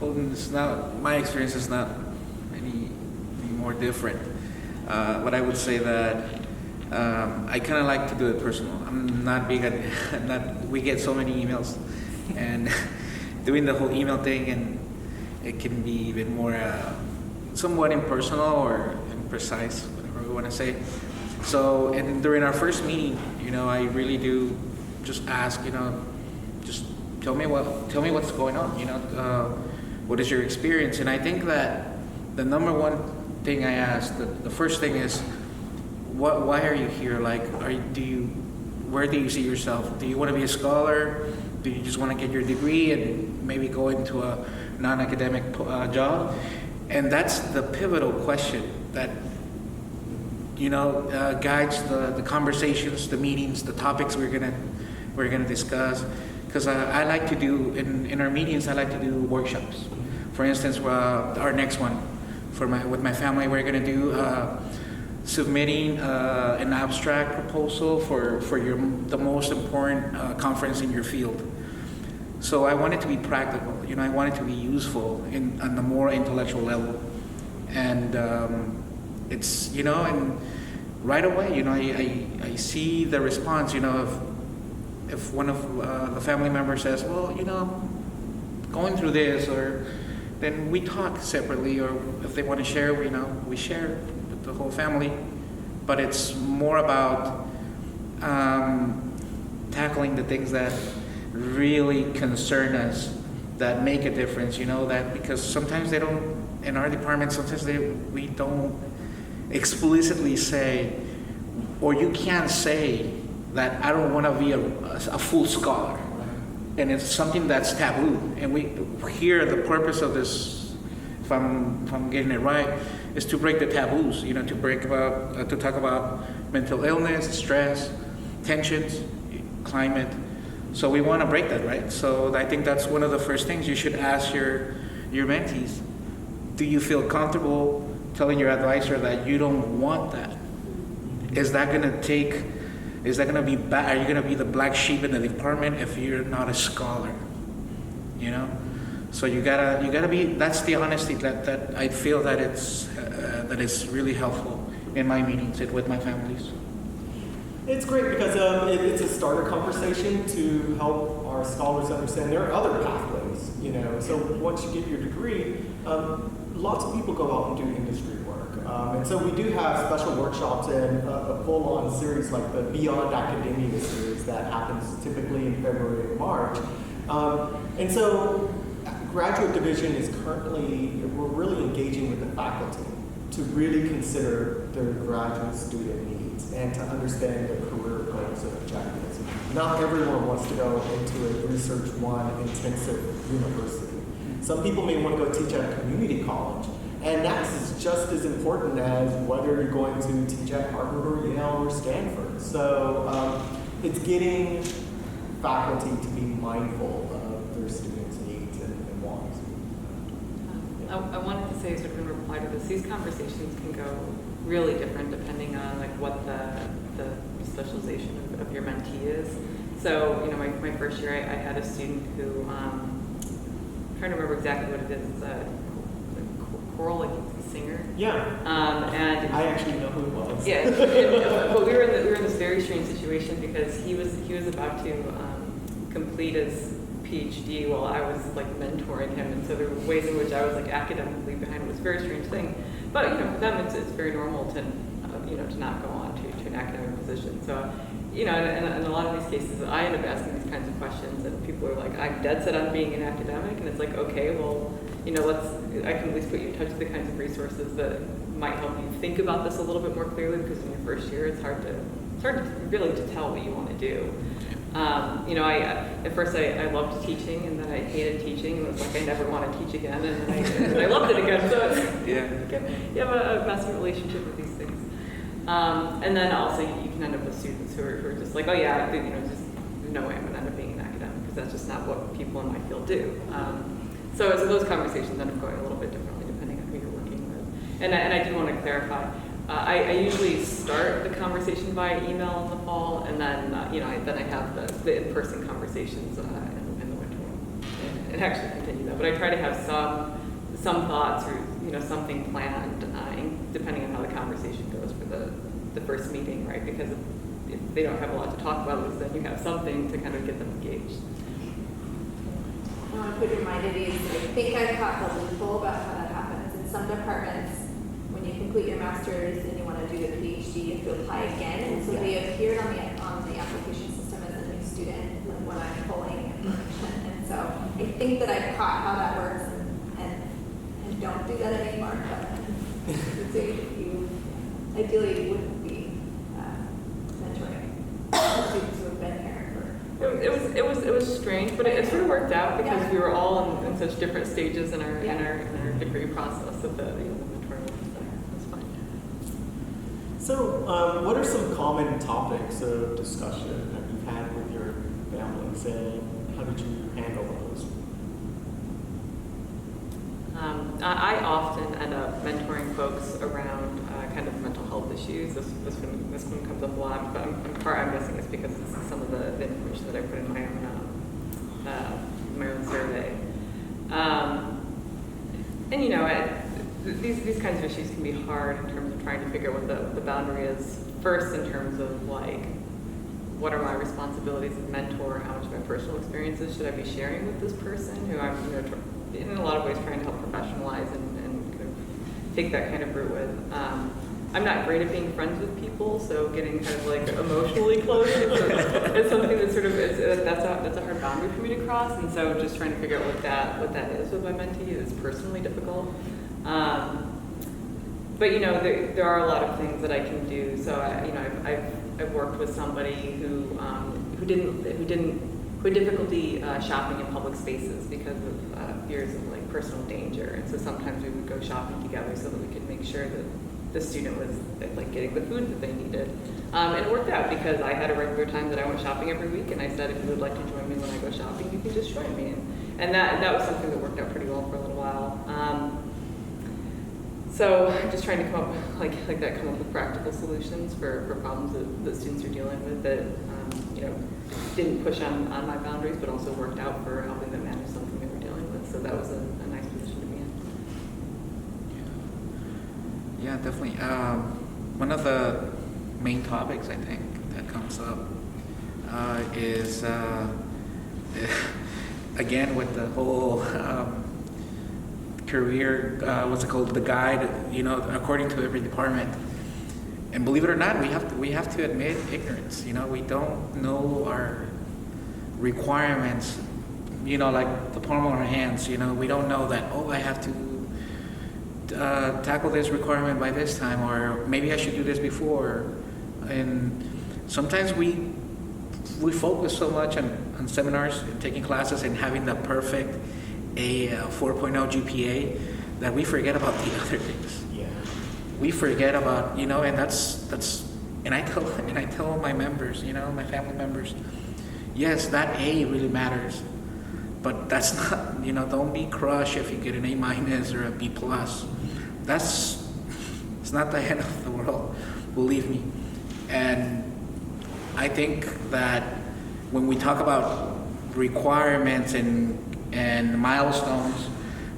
with. Well, it's not, my experience is not any more different. But I would say that I kind of like to do it personal. I'm not big at, we get so many emails, and doing the whole email thing, and it can be even more somewhat impersonal or imprecise, whatever we want to say. So, and during our first meeting, I really do just ask, just tell me what's going on, what is your experience? And I think that the number one thing I ask, the first thing is, why are you here? Like, where do you see yourself? Do you want to be a scholar? Do you just want to get your degree and maybe go into a non-academic job? And that's the pivotal question that guides the conversations, the meetings, the topics we're gonna discuss. Because I like to do in our meetings, I like to do workshops. For instance, our next one with my family, we're gonna do submitting an abstract proposal for the most important conference in your field. So I want it to be practical. I want it to be useful on the more intellectual level, and it's and right away, you know, I see the response, you know, if one of the family members says, well, you know, going through this, or then we talk separately, or if they want to share, we share with the whole family. But it's more about tackling the things that really concern us, that make a difference, you know, that because sometimes they don't, in our department, sometimes we don't explicitly say, or you can't say that I don't want to be a full scholar. And it's something that's taboo. And we here, the purpose of this, if I'm getting it right, is to break the taboos, you know, to talk about mental illness, stress, tensions, climate. So we want to break that, right? So I think that's one of the first things you should ask your mentees. Do you feel comfortable telling your advisor that you don't want that? Is that going to be bad? Are you going to be the black sheep in the department if you're not a scholar? You know? So you gotta be, that's the honesty that I feel that that is really helpful in my meetings and with my families. It's great because it's a starter conversation to help our scholars understand there are other pathways, you know. So once you get your degree, lots of people go out and do industry work. And so we do have special workshops and a full-on series like the Beyond Academia series that happens typically in February and March. And so graduate division is currently, we're really engaging with the faculty to really consider their graduate student needs and to understand their career goals and objectives. Not everyone wants to go into a Research One intensive university. Some people may want to go teach at a community college, and that's just as important as whether you're going to teach at Harvard or Yale or Stanford. So it's getting faculty to be mindful of their students' needs and wants. I wanted to say, sort of in reply to this, these conversations can go really different depending on like what the specialization of your mentee is. So, you know, my first year, I had a student who, I'm trying to remember exactly what it is. It's a choral, like singer. Yeah. And I actually know who it was. Yeah. But we were in this very strange situation because he was about to complete his PhD while I was like mentoring him, and so there were ways in which I was like academically behind. It was a very strange thing, but you know, for them it's very normal to to not go on to an academic position. So you know, and in a lot of these cases, I end up asking these kinds of questions, and people are like, "I'm dead set on being an academic," and it's like, okay, well, you know, I can at least put you in touch with the kinds of resources that might help you think about this a little bit more clearly, because in your first year, it's hard to really to tell what you want to do. You know, at first I loved teaching, and then I hated teaching, and it was like I never want to teach again, and then I loved it again. So it's, you have a constant relationship with these things. And then also you can end up with students who are just like, oh yeah, you know, just no way I'm going to end up being an academic, because that's just not what people in my field do. So those conversations end up going a little bit differently depending on who you're working with. And I do want to clarify. I usually start the conversation via email in the fall, and then then I have the in-person conversations in the winter, and actually continue that. But I try to have some thoughts or something planned, depending on how the conversation goes for the first meeting, right? Because if they don't have a lot to talk about, then you have something to kind of get them engaged. I want to put your mind at ease. I think I've caught the loophole about how that happens. In some departments, when you complete your master's and you want to do the PhD, you have to apply again. And so they appeared on the application system as a new student when I'm pulling information. And so I think that I've caught how that works and don't do that anymore. But so you ideally wouldn't be mentoring students who have been here for. It was strange, but it sort of worked out because we were all in such different stages in our degree process that the mentoring was fine. So, what are some common topics of discussion that you've had with your families, and how did you handle those? I often end up mentoring folks around kind of mental health issues. This one comes up a lot, but I'm guessing it's because this is some of the information that I put in my own survey. And these kinds of issues can be hard in terms of trying to figure out what the boundary is. First, in terms of like, what are my responsibilities as a mentor? How much of my personal experiences should I be sharing with this person who I'm, in a lot of ways trying to help professionalize and kind of take that kind of route with. I'm not great at being friends with people, so getting kind of like emotionally close is something that's sort of that's a hard boundary for me to cross, and so just trying to figure out what that is with my mentee is personally difficult. But there are a lot of things that I can do. So I've worked with somebody who had difficulty shopping in public spaces because of fears of like personal danger, and so sometimes we would go shopping together so that we could make sure that the student was like getting the food that they needed. And it worked out because I had a regular time that I went shopping every week, and I said, if you would like to join me when I go shopping, you can just join me. And that was something that worked out pretty well for a little while. So just trying to come up with practical solutions for problems that students are dealing with that didn't push on my boundaries, but also worked out for helping them manage something they were dealing with. So that was a nice position to be in. Yeah, definitely. One of the main topics I think that comes up is again with the whole career, what's it called, the guide, according to every department. And believe it or not, we have to admit ignorance. We don't know our requirements. Like the palm of our hands. We don't know that. I have to tackle this requirement by this time, or maybe I should do this before. And sometimes we focus so much on seminars and taking classes and having the perfect 4.0 GPA that we forget about the other things. Yeah. We forget about, and that's and I tell my members, my family members, yes, that A really matters, but that's not, don't be crushed if you get an A- or a B+. It's not the end of the world, believe me. And I think that when we talk about requirements and milestones,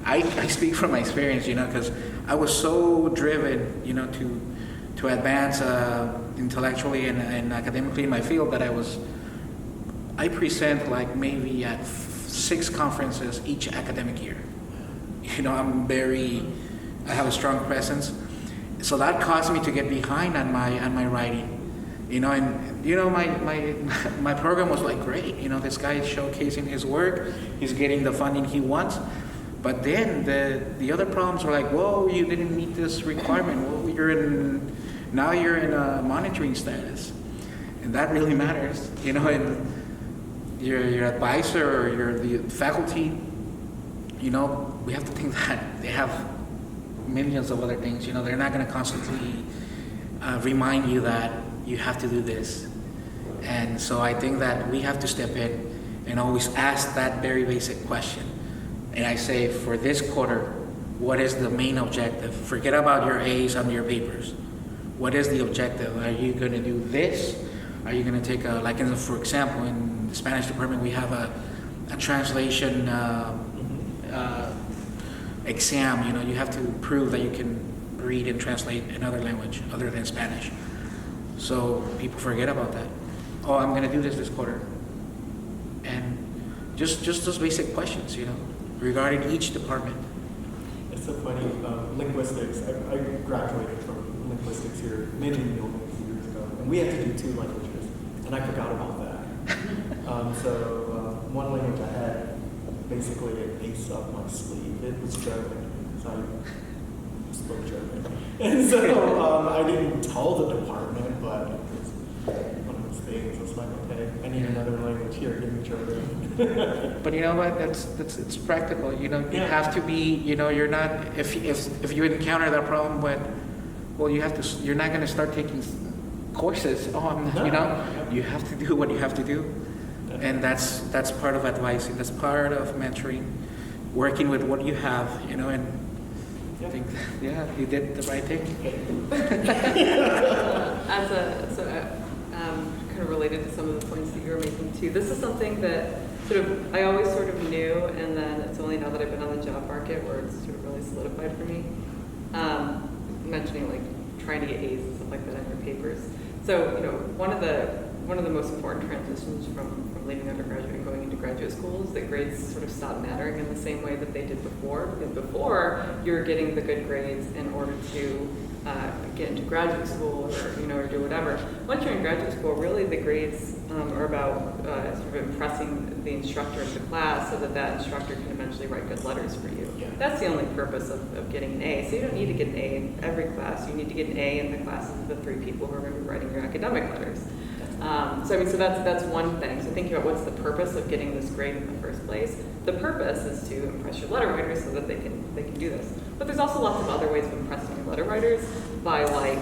I speak from my experience, because I was so driven, to advance intellectually and academically in my field that I present like maybe at 6 conferences each academic year. I have a strong presence, so that caused me to get behind on my writing. My program was like great. This guy is showcasing his work, he's getting the funding he wants. But then the other problems were like, whoa, you didn't meet this requirement. Well, now you're in a monitoring status, and that really matters. And your advisor or the faculty, we have to think that they have millions of other things. They're not going to constantly remind you that you have to do this. And so I think that we have to step in and always ask that very basic question. And I say, for this quarter, what is the main objective? Forget about your A's on your papers. What is the objective? Are you going to do this? Are you going to take for example, in the Spanish department, we have a translation exam. You have to prove that you can read and translate another language other than Spanish. So people forget about that. I'm going to do this quarter. And just those basic questions, regarding each department. It's so funny, linguistics, I graduated from linguistics here many years ago, and we had to do 2 languages, and I forgot about that. One language I had basically an ace up my sleeve. It was German, because I spoke German. And so I didn't tell the department, but it was one of those things. It's like, okay, I need another language here, give me German. But you know what? It's practical. You have to be. You're not. If you encounter that problem, you have to. You're not going to start taking courses. You have to do what you have to do, and that's part of advising. That's part of mentoring, working with what you have. And I think, you did the right thing. Kind of related to some of the points that you were making too. This is something that I always sort of knew, and then it's only now that I've been on the job market where it's sort of really solidified for me. mentioning like trying to get A's and stuff like that in your papers. So, one of the most important transitions from leaving undergraduate and going into graduate school is that grades sort of stop mattering in the same way that they did before. Because before, you were getting the good grades in order to get into graduate school or do whatever. Once you're in graduate school, really the grades are about sort of impressing the instructor of the class so that instructor can eventually write good letters for you. Yeah. That's the only purpose of getting an A. So you don't need to get an A in every class. You need to get an A in the classes of the 3 people who are going to be writing your academic letters. So that's one thing. So thinking about what's the purpose of getting this grade in the first place. The purpose is to impress your letter writers so that they can do this. But there's also lots of other ways of impressing your letter writers by like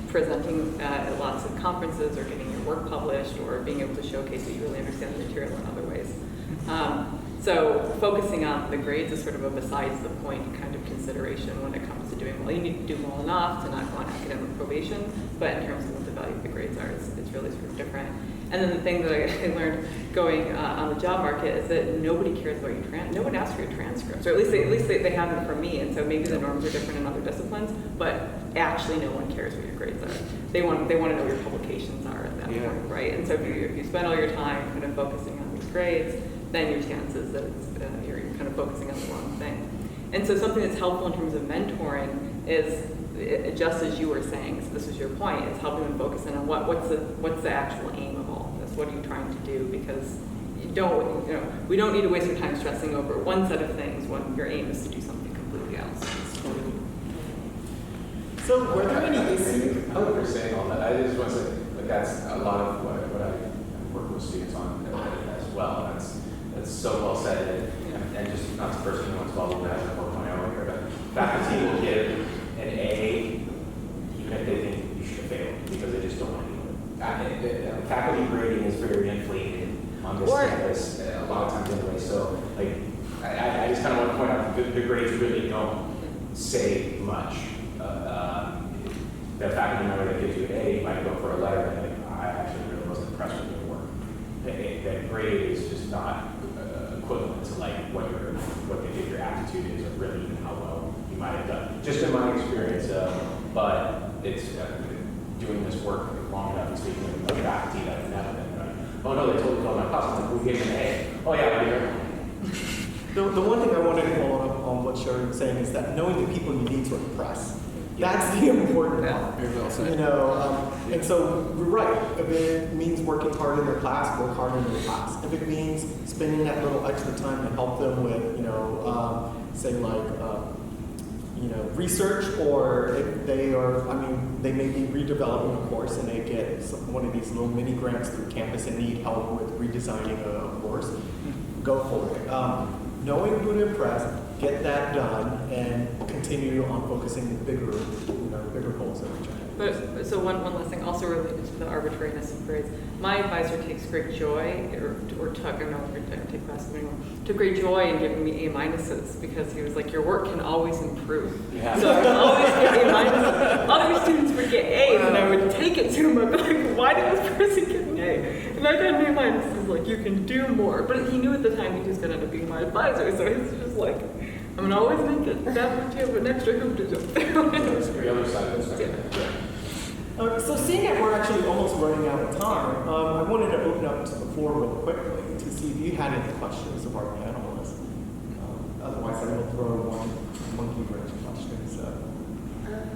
presenting at lots of conferences or getting your work published or being able to showcase that you really understand the material in other ways. So focusing on the grades is sort of a besides the point kind of consideration when it comes to doing well. You need to do well enough to not go on academic probation, but in terms of what the value of the grades are, it's really sort of different. And then the thing that I learned going on the job market is that nobody cares about your no one asks for your transcripts, or at least they haven't for me. And so maybe the norms are different in other disciplines, but actually no one cares what your grades are. They want to know what your publications are at that point, right? And so if you spend all your time kind of focusing on these grades, then your chances that you're kind of focusing on the wrong thing. And so something that's helpful in terms of mentoring is, just as you were saying, so this is your point, is helping them focus in on what's the actual aim of all of this. What are you trying to do? Because we don't need to waste our time stressing over one set of things when your aim is to do something completely else. So were there any issues? I what you're saying on that. I just want to say like that's a lot of what I work with students on as well. That's so well said, and just not the person who wants to follow that 4.0 here, but faculty will give an A even if they think you should have failed because they just don't want to do it. Faculty grading is very inflated on this campus a lot of times anyway. So like I just kind of want to point out the grades really don't say much. The faculty member that gives you an A might go for a letter and like, I actually really wasn't impressed with your work. That grade is just not equivalent to like what they think your aptitude is or really even how well you might have done. Just in my experience, but it's doing this work long enough and speaking with other faculty that have never been right. Oh no, they totally called my class. I'm like, we gave an A. Oh yeah, right here. The one thing I wanted to follow up on what Sherry was saying is that knowing the people you need to impress. That's the important part. Very well said. And so you're right. If it means working hard in their class, work hard in their class. If it means spending that little extra time to help them with, say like, research, or if they are, they may be redeveloping a course and they get one of these little mini grants through campus and need help with redesigning a course, go for it. Knowing who to impress, get that done, and continue on focusing the bigger goals that we're trying. But so one last thing, also related to the arbitrariness of grades. My advisor takes great joy, or took, I don't know if you're take classes anymore, took great joy in giving me A-minuses because he was like, your work can always improve. Yeah. So I would always get A-minuses. Other students would get A's, and I would take it to him. I'd be like, why did this person get an A? And I got an A-minus. He's like, you can do more. But he knew at the time he was going to end up being my advisor, so he's just like, I'm gonna always make it that much. You have an extra hoop to jump through. That's the other side of the spectrum. Yeah. So seeing that we're actually almost running out of time, I wanted to open up to the floor real quickly to see if you had any questions of our panelists. Otherwise, I will throw one monkey wrench question. So.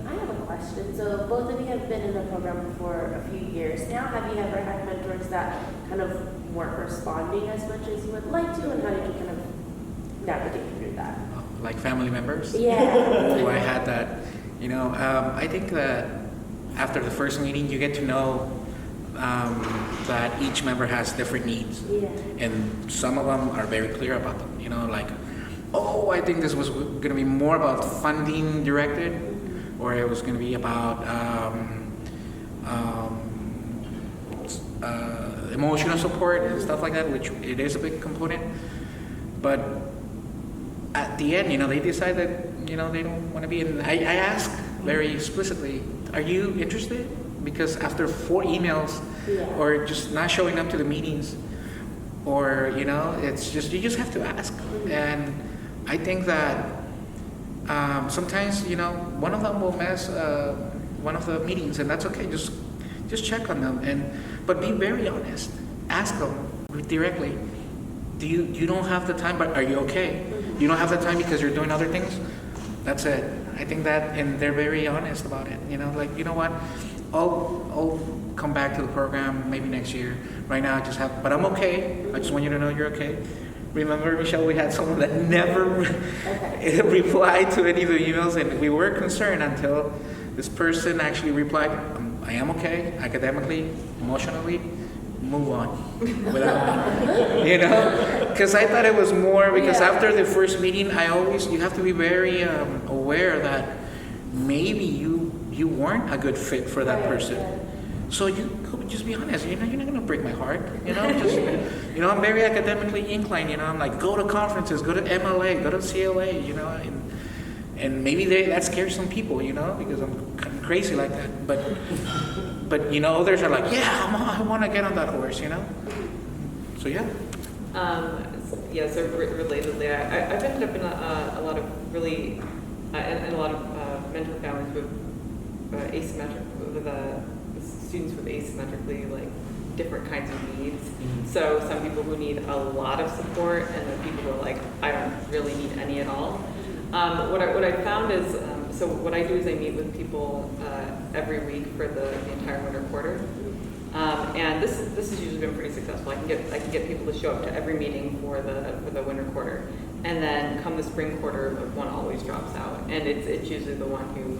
I have a question. So both of you have been in the program for a few years now. Have you ever had mentors that kind of weren't responding as much as you would like to, and how did you kind of navigate through that? Like family members? Yeah. So I had that. I think that after the first meeting, you get to know that each member has different needs. Yeah. And some of them are very clear about them. Like, oh, I think this was going to be more about funding directed, or it was going to be about emotional support and stuff like that, which it is a big component. But at the end, they decide that, they don't want to be in. I ask very explicitly, are you interested? Because after 4 emails, or just not showing up to the meetings, or, it's just, you just have to ask. And I think that sometimes, one of them will miss one of the meetings, and that's okay. Just check on them, but be very honest. Ask them directly. You don't have the time, but are you okay? You don't have the time because you're doing other things? That's it. I think that, and they're very honest about it. Like, you know what? I'll come back to the program maybe next year. Right now, but I'm okay. I just want you to know you're okay. Remember, Michelle, we had someone that never replied to any of the emails, and we were concerned until this person actually replied, I am okay, academically, emotionally, move on. Because I thought it was more, because after the first meeting, you have to be very aware that maybe you weren't a good fit for that person. So you just be honest. You're not gonna break my heart. I'm very academically inclined. I'm like, go to conferences, go to MLA, go to CLA. And maybe that scares some people. Because I'm kind of crazy like that. But others are like, yeah, I want to get on that horse. So yeah. So relatedly, I've ended up in a lot of really, and a lot of mentor families with students with asymmetrically different kinds of needs. So some people who need a lot of support, and then people who are like, I don't really need any at all. What I found is, so what I do is I meet with people every week for the entire winter quarter. And this has usually been pretty successful. I can get people to show up to every meeting for the winter quarter, and then come the spring quarter, one always drops out, and it's usually the one who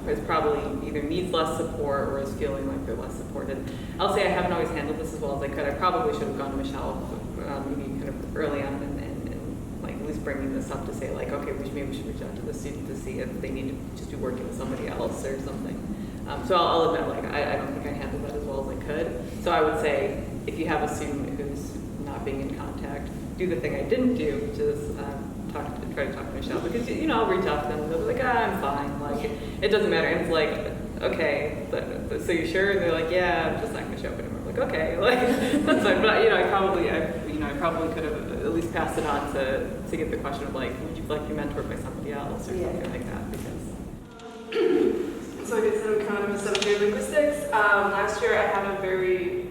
is probably either needs less support or is feeling like they're less supported. I'll say I haven't always handled this as well as I could. I probably should have gone to Michelle maybe kind of early on and at least bringing this up to say okay, maybe we should reach out to the student to see if they need to just be working with somebody else or something. So I'll admit, I don't think I handled that as well as I could. So I would say, if you have a student who's not being in contact, do the thing I didn't do, which is try to talk to Michelle, because I'll reach out to them and they'll be like, I'm fine, it doesn't matter. And it's like, okay, so you sure? And they're like, yeah, I'm just not gonna show up anymore. I'm like, okay, that's fine. But I probably could have at least passed it on to get the question of would you like to be mentored by somebody else or something like that, because. So I guess I'm kind of a 7th grade linguistics. Last year I had a very,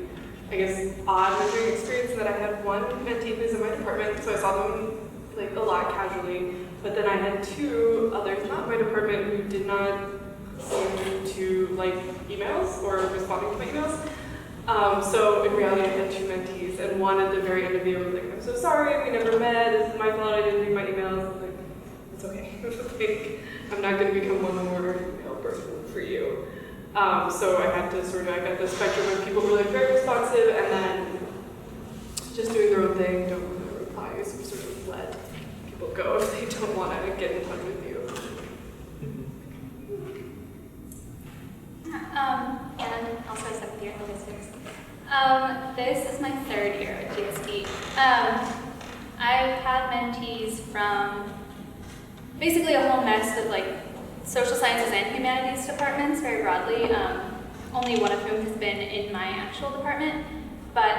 odd mentoring experience in that I had one mentee who's in my department, so I saw them a lot casually, but then I had 2 others not in my department who did not seem to like emails or responding to my emails. So in reality I had 2 mentees, and one at the very end of the year was like, I'm so sorry, we never met, this is my fault, I didn't read my emails. I was like, it's okay. I'm not going to become one more email person for you. So I had to I got the spectrum of people who were very responsive and then just doing their own thing, don't want to reply, so sort of let people go if they don't want to get in touch with you. And also a 7th year in linguistics. This is my 3rd year at GSP. I've had mentees from basically a whole mess of social sciences and humanities departments, very broadly. Only one of whom has been in my actual department, but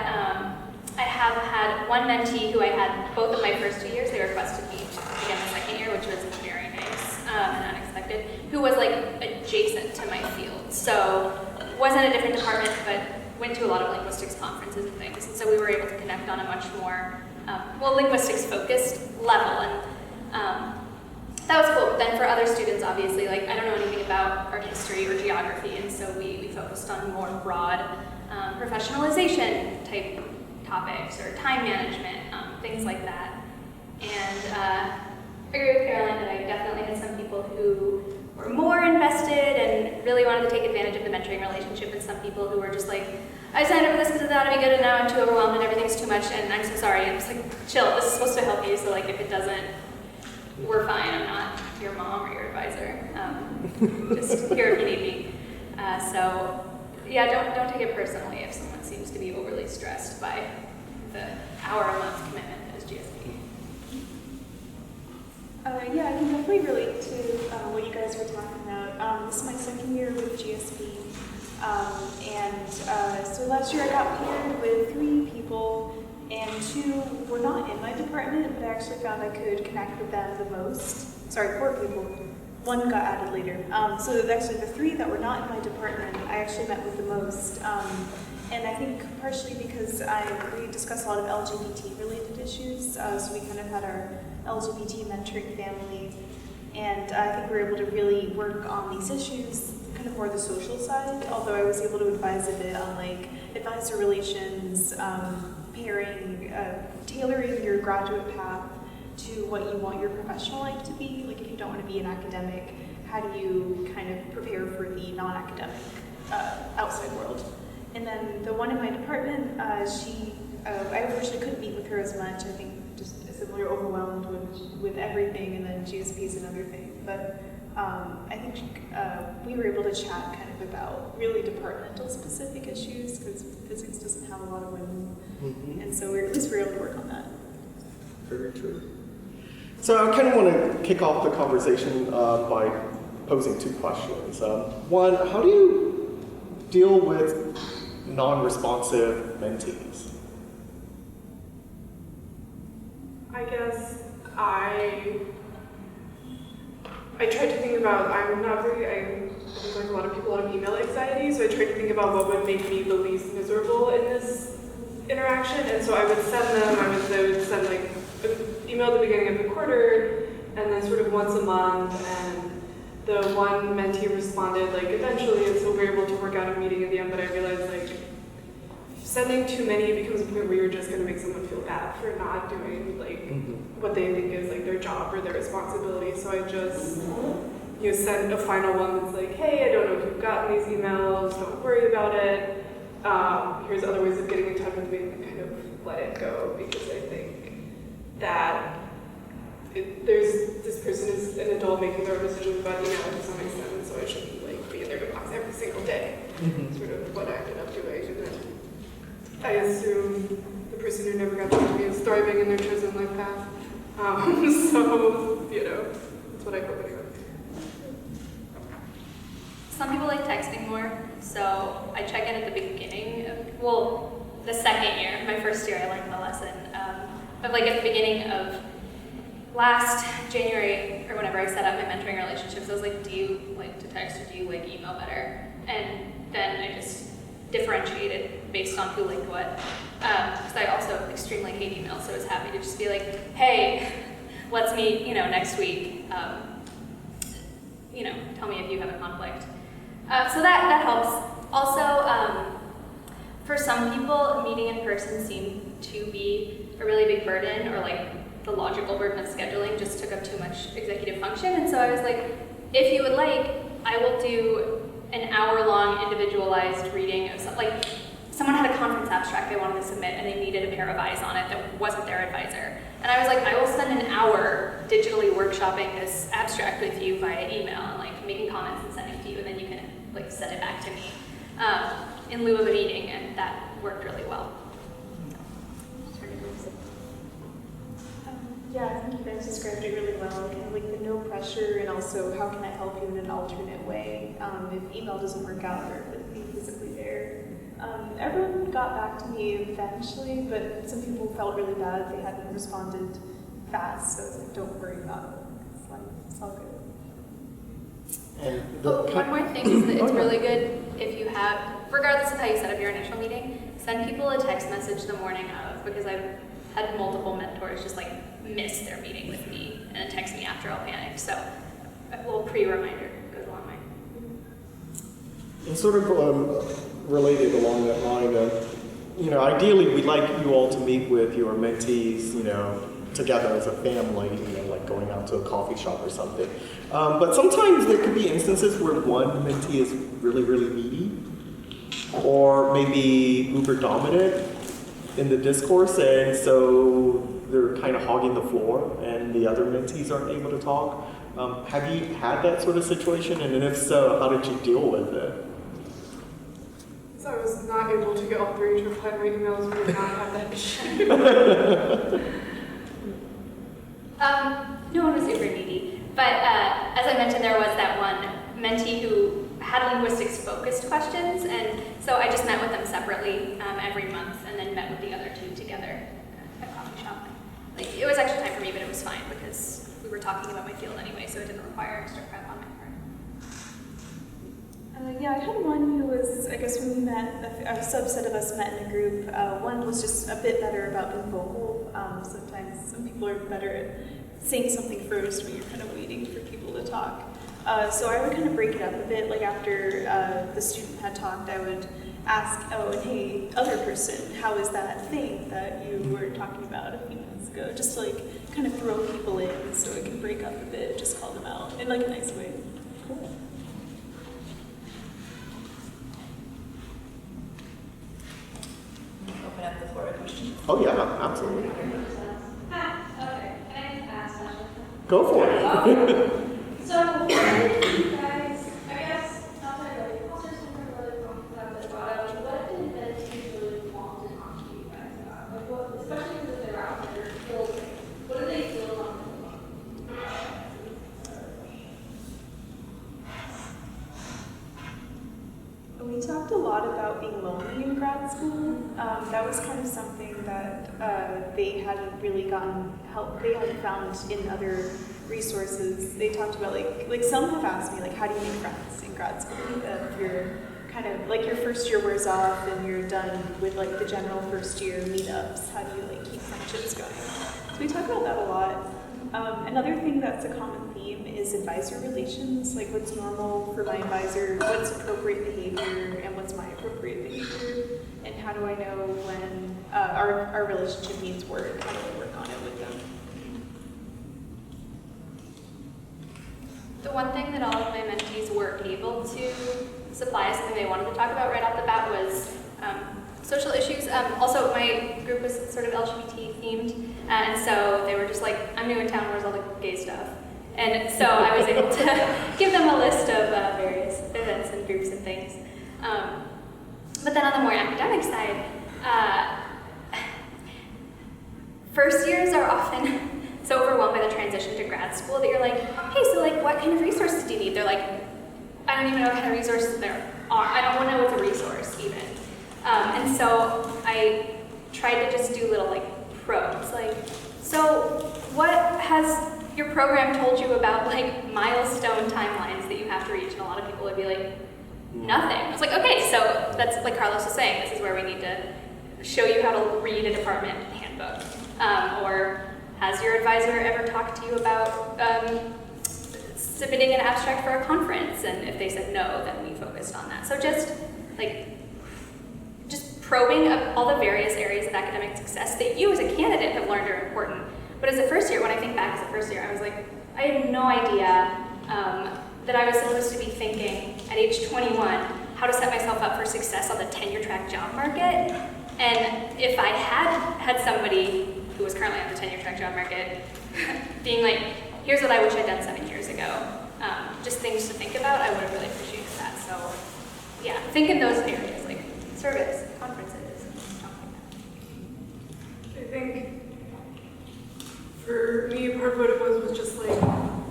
I have had one mentee who I had both of my first 2 years. They requested me to begin the 2nd year, which was very nice and unexpected, who was adjacent to my field. So wasn't a different department, but went to a lot of linguistics conferences and things. And so we were able to connect on a much more, linguistics focused level. And that was cool. But then for other students, obviously, I don't know anything about art history or geography, and so we focused on more broad professionalization type topics or time management, things like that. And I agree with Caroline that I definitely had some people who were more invested and really wanted to take advantage of the mentoring relationship, and some people who were just I signed up for this because I thought it'd be good, and now I'm too overwhelmed and everything's too much, and I'm so sorry. And it's chill, this is supposed to help you, so if it doesn't, we're fine. I'm not your mom or your advisor. Just here if you need me. So yeah, don't take it personally if someone seems to be overly stressed by the hour-a-month commitment that is GSP. Yeah, I can definitely relate to what you guys were talking about. This is my 2nd year with GSP. So last year I got paired with 3 people, and 2 were not in my department, but I actually found I could connect with them the most. 4 people. 1 got added later. So actually the 3 that were not in my department, I actually met with the most. And I think partially because we discussed a lot of LGBT related issues. So we kind of had our LGBT mentoring family. And I think we were able to really work on these issues, kind of more the social side, although I was able to advise a bit on like advisor relations, pairing, tailoring your graduate path to what you want your professional life to be. Like if you don't want to be an academic, how do you kind of prepare for the non-academic outside world? And then the one in my department, I unfortunately couldn't meet with her as much. I think just simply overwhelmed with everything, and then GSP is another thing. But I think we were able to chat kind of about really departmental specific issues because physics doesn't have a lot of women, and so at least we were able to work on that. Very true. So I kind of want to kick off the conversation by posing 2 questions. One, how do you deal with non-responsive mentees? I guess I tried to think about, I think like a lot of people have email anxiety, so I tried to think about what would make me the least miserable in this interaction, and so I would send like an email at the beginning of the quarter, and then sort of once a month, and the one mentee responded like eventually, and so we were able to work out a meeting in the end, but I realized like sending too many becomes a point where you're just going to make someone feel bad for not doing like what they think is like their job or their responsibility. So I just send a final one that's like, hey, I don't know if you've gotten these emails, don't worry about it. Here's other ways of getting in touch with me, and kind of let it go, because I think that this person is an adult making their own decisions about email to some extent, so I shouldn't like be in their inbox every single day. Sort of what I ended up doing, and then I assume the person who never got to me is thriving in their chosen life path. So, that's what I hope anyway. Some people like texting more, so I check in at the beginning of, the second year. My first year I learned the lesson. But like at the beginning of last January, or whenever I set up my mentoring relationships, I was like, do you like to text or do you like email better? And then I just differentiated based on who liked what. Because I also extremely hate emails, so I was happy to just be like, hey, let's meet, next week. Tell me if you have a conflict. So that helps. Also, for some people, meeting in person seemed to be a really big burden, or like the logical burden of scheduling just took up too much executive function. And so I was like, if you would like, I will do an hour-long individualized reading of something. Like, someone had a conference abstract they wanted to submit, and they needed a pair of eyes on it that wasn't their advisor. And I was like, I will spend an hour digitally workshopping this abstract with you via email, and like making comments and sending it to you, and then you can like send it back to me in lieu of a meeting, and that worked really well. Yeah, I think you guys described it really well, kind of like the no pressure, and also how can I help you in an alternate way if email doesn't work out, or like being physically there. Everyone got back to me eventually, but some people felt really bad they hadn't responded fast, so I was like, don't worry about it. It's all good. And One more thing is that it's really good if you have, regardless of how you set up your initial meeting, send people a text message the morning of, because I've had multiple mentors just like miss their meeting with me and then text me after I'll panic. So a little pre-reminder goes a long way. And sort of related along that line ideally we'd like you all to meet with your mentees, together as a family, like going out to a coffee shop or something. But sometimes there could be instances where one mentee is really, really needy, or maybe uber dominant in the discourse, and so they're kind of hogging the floor, and the other mentees aren't able to talk. Have you had that sort of situation, and if so, how did you deal with it? So I was not able to get all 3 to reply to my emails. We did not have that issue. No one was super needy, but as I mentioned, there was that one mentee who had linguistics-focused questions, and so I just met with them separately every month, and then met with the other 2 together at a coffee shop. like, it was actually time for me, but it was fine because we were talking about my field anyway, so it didn't require extra prep on my part. Yeah, I had one who was, I guess when we met, a subset of us met in a group. One was just a bit better about being vocal. Sometimes some people are better at saying something first when you're kind of waiting for people to talk. So I would kind of break it up a bit. Like after the student had talked, I would ask, oh, and hey, other person, how is that thing that you were talking about a few minutes ago? Just to like kind of throw people in so it can break up a bit, just call them out in like a nice way. Cool. Open up the floor to questions. Oh yeah, absolutely. Hi. Okay. Can I just ask questions? Go for it. Okay. So, what did you guys, I guess, outside of the culture center, really that was brought up, what did mentees really want to talk to you guys about? Like, what, especially because they're out there, feel, what do they feel comfortable about? We talked a lot about being lonely in grad school. That was kind of something that they hadn't really gotten help. They hadn't found in other resources. They talked about like some have asked me like, how do you make friends in grad school? If you're kind of like your first year wears off and you're done with like the general first year meetups. How do you like keep friendships going? So we talk about that a lot. Another thing that's a common theme is advisor relations, like what's normal for my advisor, what's appropriate behavior, and what's my appropriate behavior, and how do I know when our relationship needs work, how do I work on it with them. The one thing that all of my mentees were able to supply, something they wanted to talk about right off the bat, was social issues. Also, my group was sort of LGBT themed, and so they were just like, I'm new in town, where's all the gay stuff? And so I was able to give them a list of various events and groups and things. But then on the more academic side, first years are often so overwhelmed by the transition to grad school that you're like, hey, so like what kind of resources do you need? They're like, I don't even know what kind of resources there are. I don't want to know what's a resource even. And so I tried to just do little like probes, like, so what has your program told you about like milestone timelines that you have to reach? And a lot of people would be like, nothing. I was like, okay, so that's like Carlos was saying, this is where we need to show you how to read a department handbook. Or has your advisor ever talked to you about submitting an abstract for a conference? And if they said no, then we focused on that. So just probing all the various areas of academic success that you as a candidate have learned are important. But as a first year, when I think back as a first year, I was like, I had no idea that I was supposed to be thinking at age 21 how to set myself up for success on the tenure track job market. And if I had somebody who was currently on the tenure track job market being like, here's what I wish I'd done 7 years ago, just things to think about, I would have really appreciated that. So yeah, think in those areas, like service, conferences, stuff like that. I think for me, part of what it was just like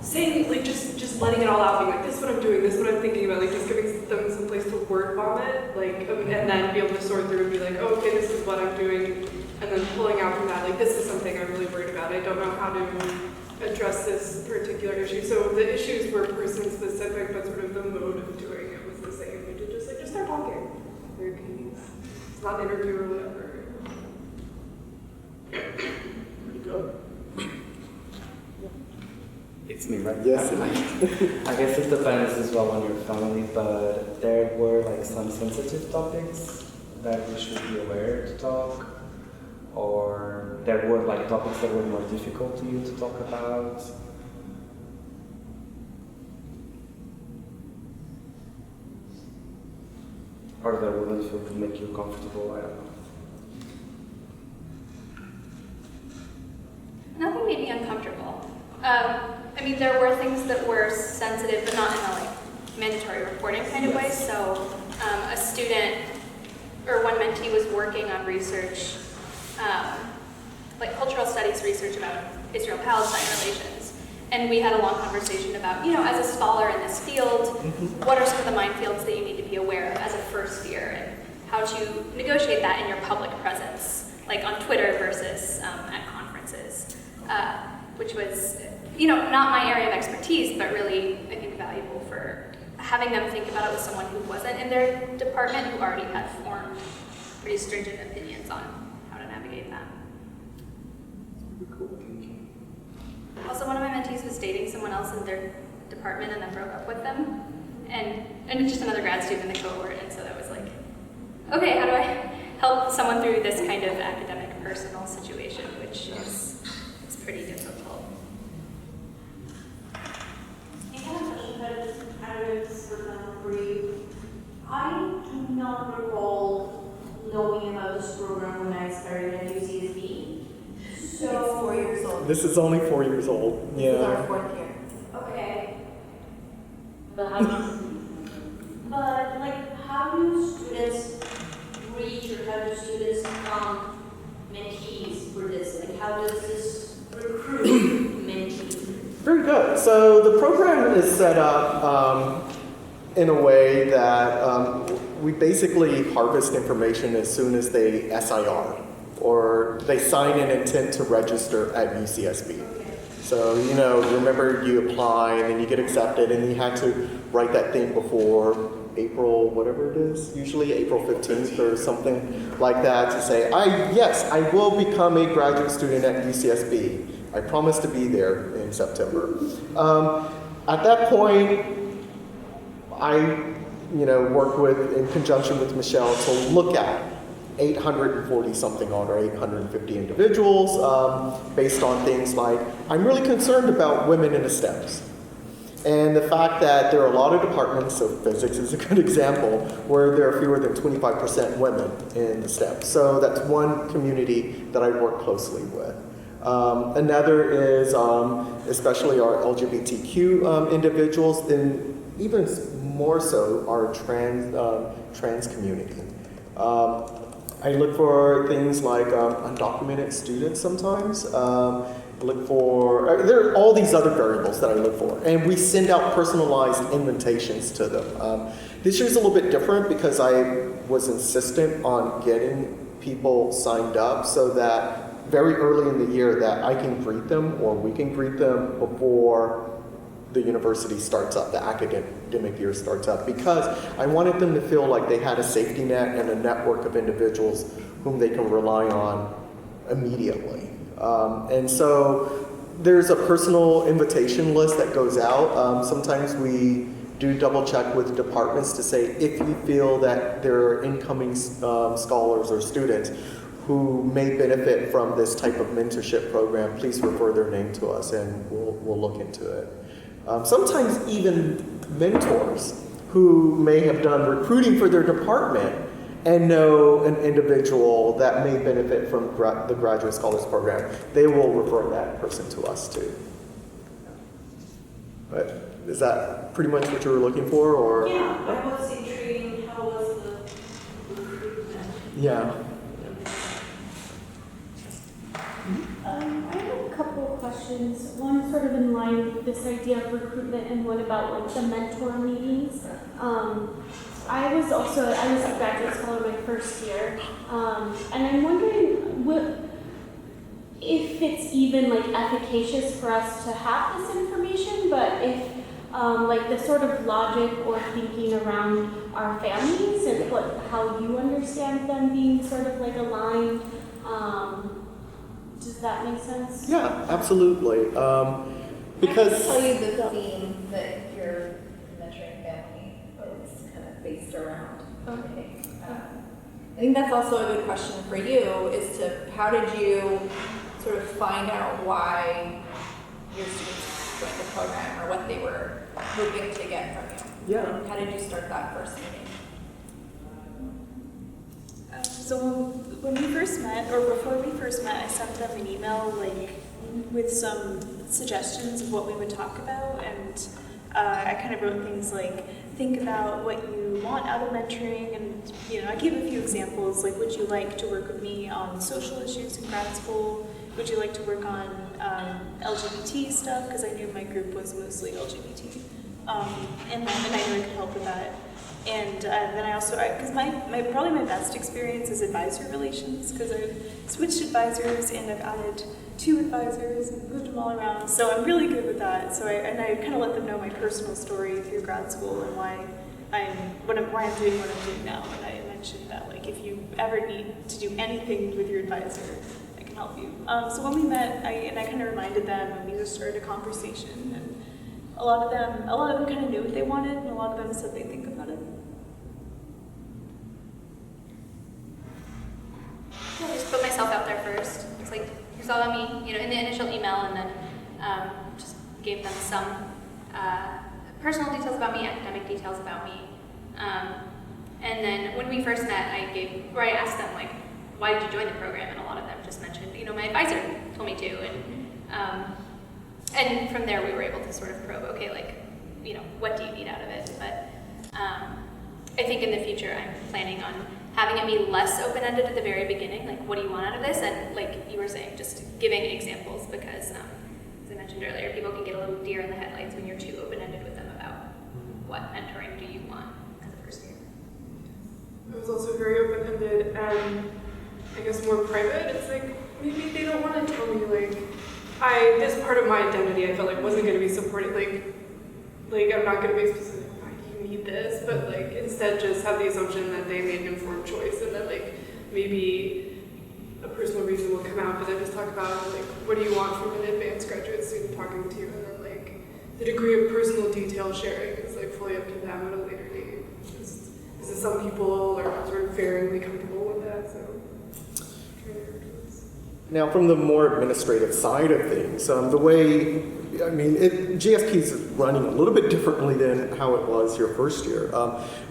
saying, like just letting it all out, being like, this is what I'm doing, this is what I'm thinking about, like just giving them some place to word vomit, like, and then be able to sort through and be like, oh, okay, this is what I'm doing, and then pulling out from that, like, this is something I'm really worried about. I don't know how to address this particular issue. So the issues were person specific, but sort of the mode of doing it was the same. We did just start talking. It's not an interview or whatever. Pretty good. It's me, right? Yes. I guess it depends as well on your family, but there were like some sensitive topics that we should be aware to talk, or there were like topics that were more difficult to you to talk about. Or that wouldn't feel to make you comfortable, I don't know. Nothing made me uncomfortable. I mean, there were things that were sensitive, but not in a like mandatory reporting kind of way. So a student or one mentee was working on research, like cultural studies research about Israel-Palestine relations. And we had a long conversation about, you know, as a scholar in this field, what are some of the minefields that you need to be aware of as a first year, and how to negotiate that in your public presence, like on Twitter versus at conferences. which was, you know, not my area of expertise, but really, I think, valuable for having them think about it with someone who wasn't in their department, who already had formed pretty stringent opinions on how to navigate that. Also, one of my mentees was dating someone else in their department and then broke up with them. And just another grad student in the cohort, and so that was like, okay, how do I help someone through this kind of academic personal situation, which is pretty difficult. I have a question kind of for you. I do not recall knowing about this program when I started at UCSB. So It's 4 years old. This is only 4 years old. This is our 4th year. Okay. But How do students reach, or how do students become mentees for this? Like, how does this recruit mentees? Very good. So the program is set up in a way that we basically harvest information as soon as they SIR, or they sign an intent to register at UCSB. So, you know, remember you apply and then you get accepted, and you have to write that thing before April, whatever it is, usually April 15th or something like that, to say, yes, I will become a graduate student at UCSB. I promise to be there in September. At that point, I work in conjunction with Michelle to look at 840 something odd, or 850 individuals, based on things like, I'm really concerned about women in the STEMs. And the fact that there are a lot of departments, so physics is a good example, where there are fewer than 25% women in the STEM. So that's one community that I work closely with. Another is especially our LGBTQ individuals, and even more so our trans community. I look for things like undocumented students sometimes. Look for, there are all these other variables that I look for, and we send out personalized invitations to them. This year's a little bit different because I was insistent on getting people signed up so that very early in the year that I can greet them, or we can greet them before the university starts up, the academic year starts up, because I wanted them to feel like they had a safety net and a network of individuals whom they can rely on immediately. And so there's a personal invitation list that goes out. Sometimes we do double check with departments to say, if you feel that there are incoming scholars or students who may benefit from this type of mentorship program, please refer their name to us and we'll look into it. Sometimes even mentors who may have done recruiting for their department and know an individual that may benefit from the Graduate Scholars Program, they will refer that person to us too. But is that pretty much what you were looking for, or? Yeah, I was intrigued. How was the recruitment? Yeah. I have a couple of questions. One sort of in line with this idea of recruitment, and one about like the mentor meetings. I was a graduate scholar my first year, and I'm wondering if it's even like efficacious for us to have this information, but if like the sort of logic or thinking around our families and how you understand them being sort of like aligned. Does that make sense? Yeah, absolutely. Because I can tell you the theme that your mentoring family is kind of based around. Okay. I think that's also a good question for you, is to how did you sort of find out why your students joined the program, or what they were hoping to get from you? Yeah. How did you start that first meeting? So when we first met, or before we first met, I sent them an email with some suggestions of what we would talk about, and I kind of wrote things like, think about what you want out of mentoring, and I gave a few examples, like, would you like to work with me on social issues in grad school? Would you like to work on LGBT stuff? Because I knew my group was mostly LGBT, and I knew I could help with that. And then I also, because probably my best experience is advisor relations, because I've switched advisors and I've added 2 advisors and moved them all around. So I'm really good with that. So I kind of let them know my personal story through grad school and why I'm doing what I'm doing now. And I mentioned that, like, if you ever need to do anything with your advisor, I can help you. So when we met, I kind of reminded them, and we just started a conversation. And a lot of them kind of knew what they wanted, and a lot of them said they think about it. I just put myself out there first. It's like, here's all about me, you know, in the initial email, and then just gave them some personal details about me, academic details about me. And then when we first met, I asked them, like, why did you join the program? And a lot of them just mentioned, you know, my advisor told me to. And from there, we were able to sort of probe, okay, like, you know, what do you need out of it? But I think in the future, I'm planning on having it be less open-ended at the very beginning, like, what do you want out of this? And like you were saying, just giving examples, because as I mentioned earlier, people can get a little deer in the headlights when you're too open-ended with them about what mentoring do you want as a first year. It was also very open-ended and I guess more private. It's like, maybe they don't want to tell me, like, this part of my identity I felt like wasn't going to be supported, like I'm not going to be specific, you need this, but like instead just have the assumption that they made an informed choice and that like maybe a personal reason will come out, because I just talk about like what do you want from an advanced graduate student talking to you, and then like the degree of personal detail sharing is like fully up to them at a later date. Just because some people are sort of varyingly comfortable with that, so. Now, from the more administrative side of things, the way, I mean, GSP is running a little bit differently than how it was your first year.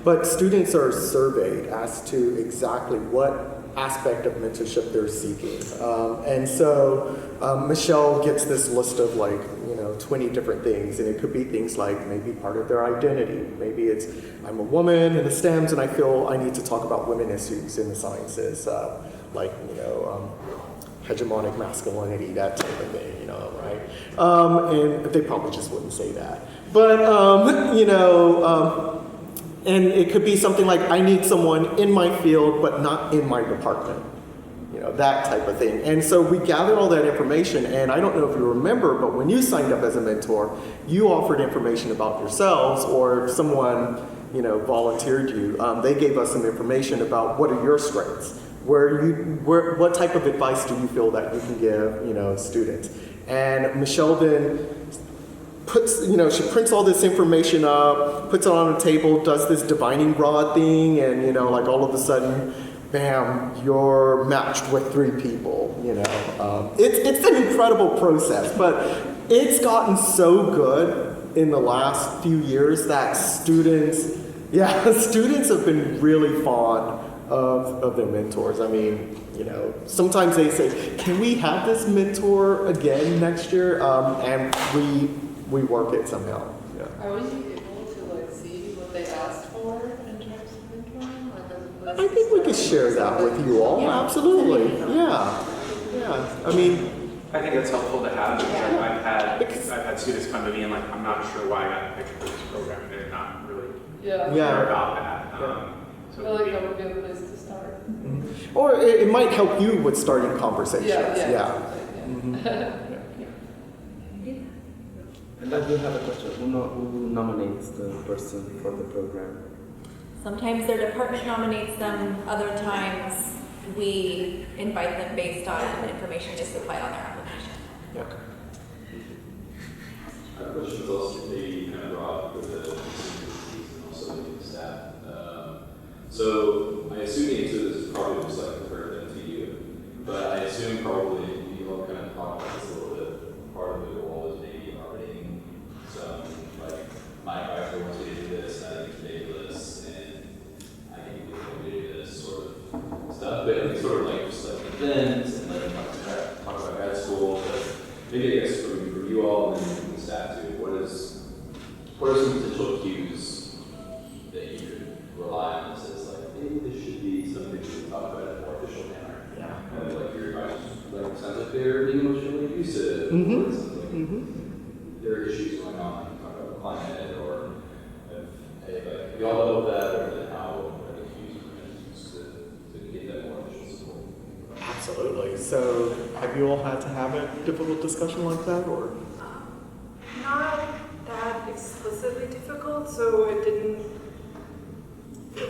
But students are surveyed as to exactly what aspect of mentorship they're seeking. And so Michelle gets this list of 20 different things, and it could be things like maybe part of their identity. Maybe it's, I'm a woman in the STEMs and I feel I need to talk about women issues in the sciences, hegemonic masculinity, that type of thing, right? And they probably just wouldn't say that. But, and it could be something like, I need someone in my field, but not in my department, that type of thing. And so we gathered all that information, and I don't know if you remember, but when you signed up as a mentor, you offered information about yourselves, or if someone, volunteered you, they gave us some information about what are your strengths. What type of advice do you feel that you can give, students? And Michelle then she prints all this information up, puts it on a table, does this divining rod thing, and all of a sudden, bam, you're matched with 3 people. It's an incredible process, but it's gotten so good in the last few years that students have been really fond of their mentors. I mean, sometimes they say, can we have this mentor again next year? And we work it somehow. Yeah. Are we able to see what they asked for in terms of mentoring? I think we could share that with you all. Yeah. Absolutely. Yeah. I mean, I think it's helpful to have, because I've had students come to me and like, I'm not sure why I got picked for this program, and they're not really sure about that. I feel like that would be a place to start. Mm-hmm. Or it might help you with starting conversations. Yeah. And I do have a question. Who nominates the person for the program? Sometimes their department nominates them, other times we invite them based on information they supplied on their application. Yeah. Our questions also maybe kind of broad with the communities and also the staff. So I assume the answer to this is probably just like the first to you, but I assume probably you all kind of talk about this a little bit. Part of the role is maybe already some like my advisor wants me to do this, and I think it's ridiculous, and I think we want to do this sort of stuff. But it's sort of like just like events and then talk about grad school. But maybe I guess for you all and then from the staff too, what are some potential cues that you could rely on? Maybe this should be something we talk about in a more official manner. Yeah. Like your advisors, sounds like they're being emotionally abusive, or there are issues going on. Talk about climate, or if we all know that, or Absolutely. So have you all had to have a difficult discussion like that, or? Not that explicitly difficult, so it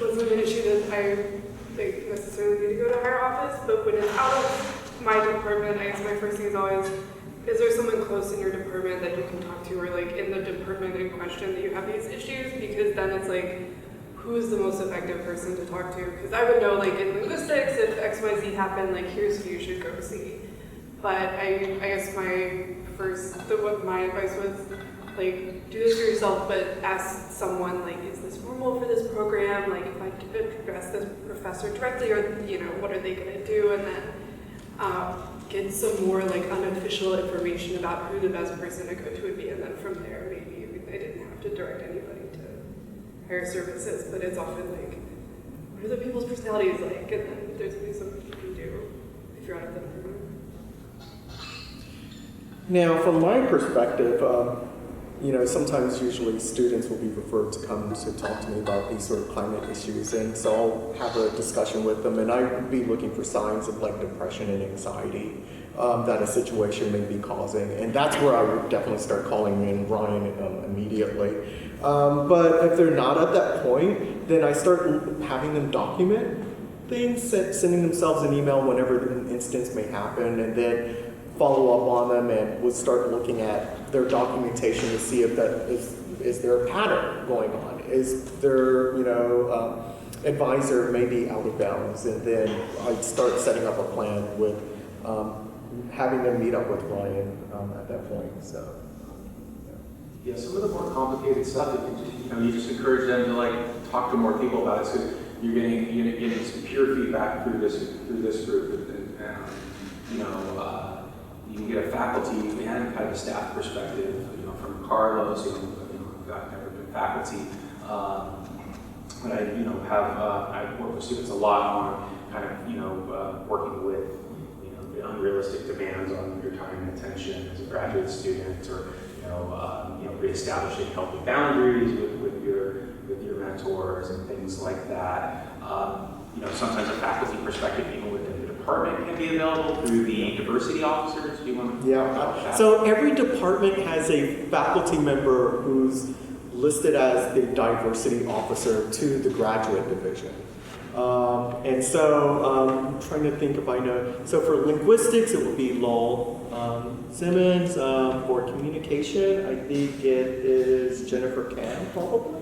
wasn't an issue that I necessarily need to go to higher office, but when it's out of my department, I guess my first thing is always, is there someone close in your department that you can talk to, or like in the department in question that you have these issues? Because then it's like, who's the most effective person to talk to? Because I would know, like in linguistics, if XYZ happened, like here's who you should go see. But I guess what my advice was, like, do this for yourself, but ask someone, like, is this normal for this program? Like, if I address this professor directly, or, what are they gonna do? And then get some more, like, unofficial information about who the best person to go to would be. And then from there, maybe they didn't have to direct anybody to higher services, but it's often like, what are the people's personalities like? And then there's maybe something you can do if you're out of the program. Now, from my perspective, sometimes usually students will be referred to come to talk to me about these sort of climate issues, and so I'll have a discussion with them, and I would be looking for signs of like depression and anxiety that a situation may be causing, and that's where I would definitely start calling in Ryan immediately. But if they're not at that point, then I start having them document things, sending themselves an email whenever an instance may happen, and then follow up on them, and would start looking at their documentation to see if that is there a pattern going on? Is their advisor maybe out of bounds? And then I'd start setting up a plan with having them meet up with Ryan at that point. So. Yeah, some of the more complicated stuff, you just encourage them to like talk to more people about it, because you're getting some peer feedback through this group, and you can get a faculty and kind of a staff perspective, from Carlos, I've never been faculty, but I work with students a lot on kind of working with the unrealistic demands on your time and attention as a graduate student, or reestablishing healthy boundaries with your mentors and things like that. Sometimes a faculty perspective, even within the department, can be available through the diversity officers. Do you want to talk about that? So every department has a faculty member who's listed as the diversity officer to the graduate division. And so I'm trying to think if I know. So for linguistics, it would be Lowell Simmons. For communication, I think it is Jennifer Cam, probably.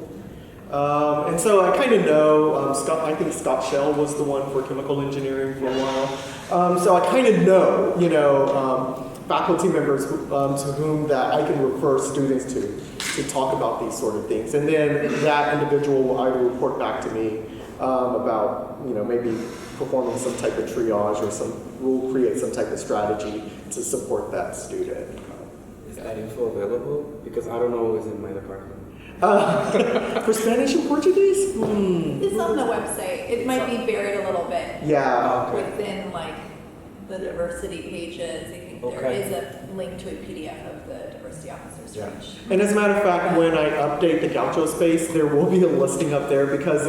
And so I kind of know, I think Scott Shell was the one for chemical engineering for a while. So I kind of know, faculty members to whom that I can refer students to talk about these sort of things. And then that individual will either report back to me about, maybe performing some type of triage, or we'll create some type of strategy to support that student. Is that info available? Because I don't know who's in my department. For Spanish and Portuguese? It's on the website. It might be buried a little bit. Yeah. Within the diversity pages. I think there is a link to a PDF of the diversity officers page. And as a matter of fact, when I update the Gaucho space, there will be a listing up there, because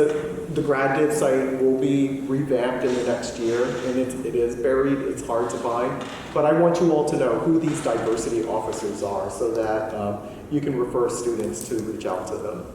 the grad div site will be revamped in the next year, and it is buried, it's hard to find. But I want you all to know who these diversity officers are, so that you can refer students to reach out to them.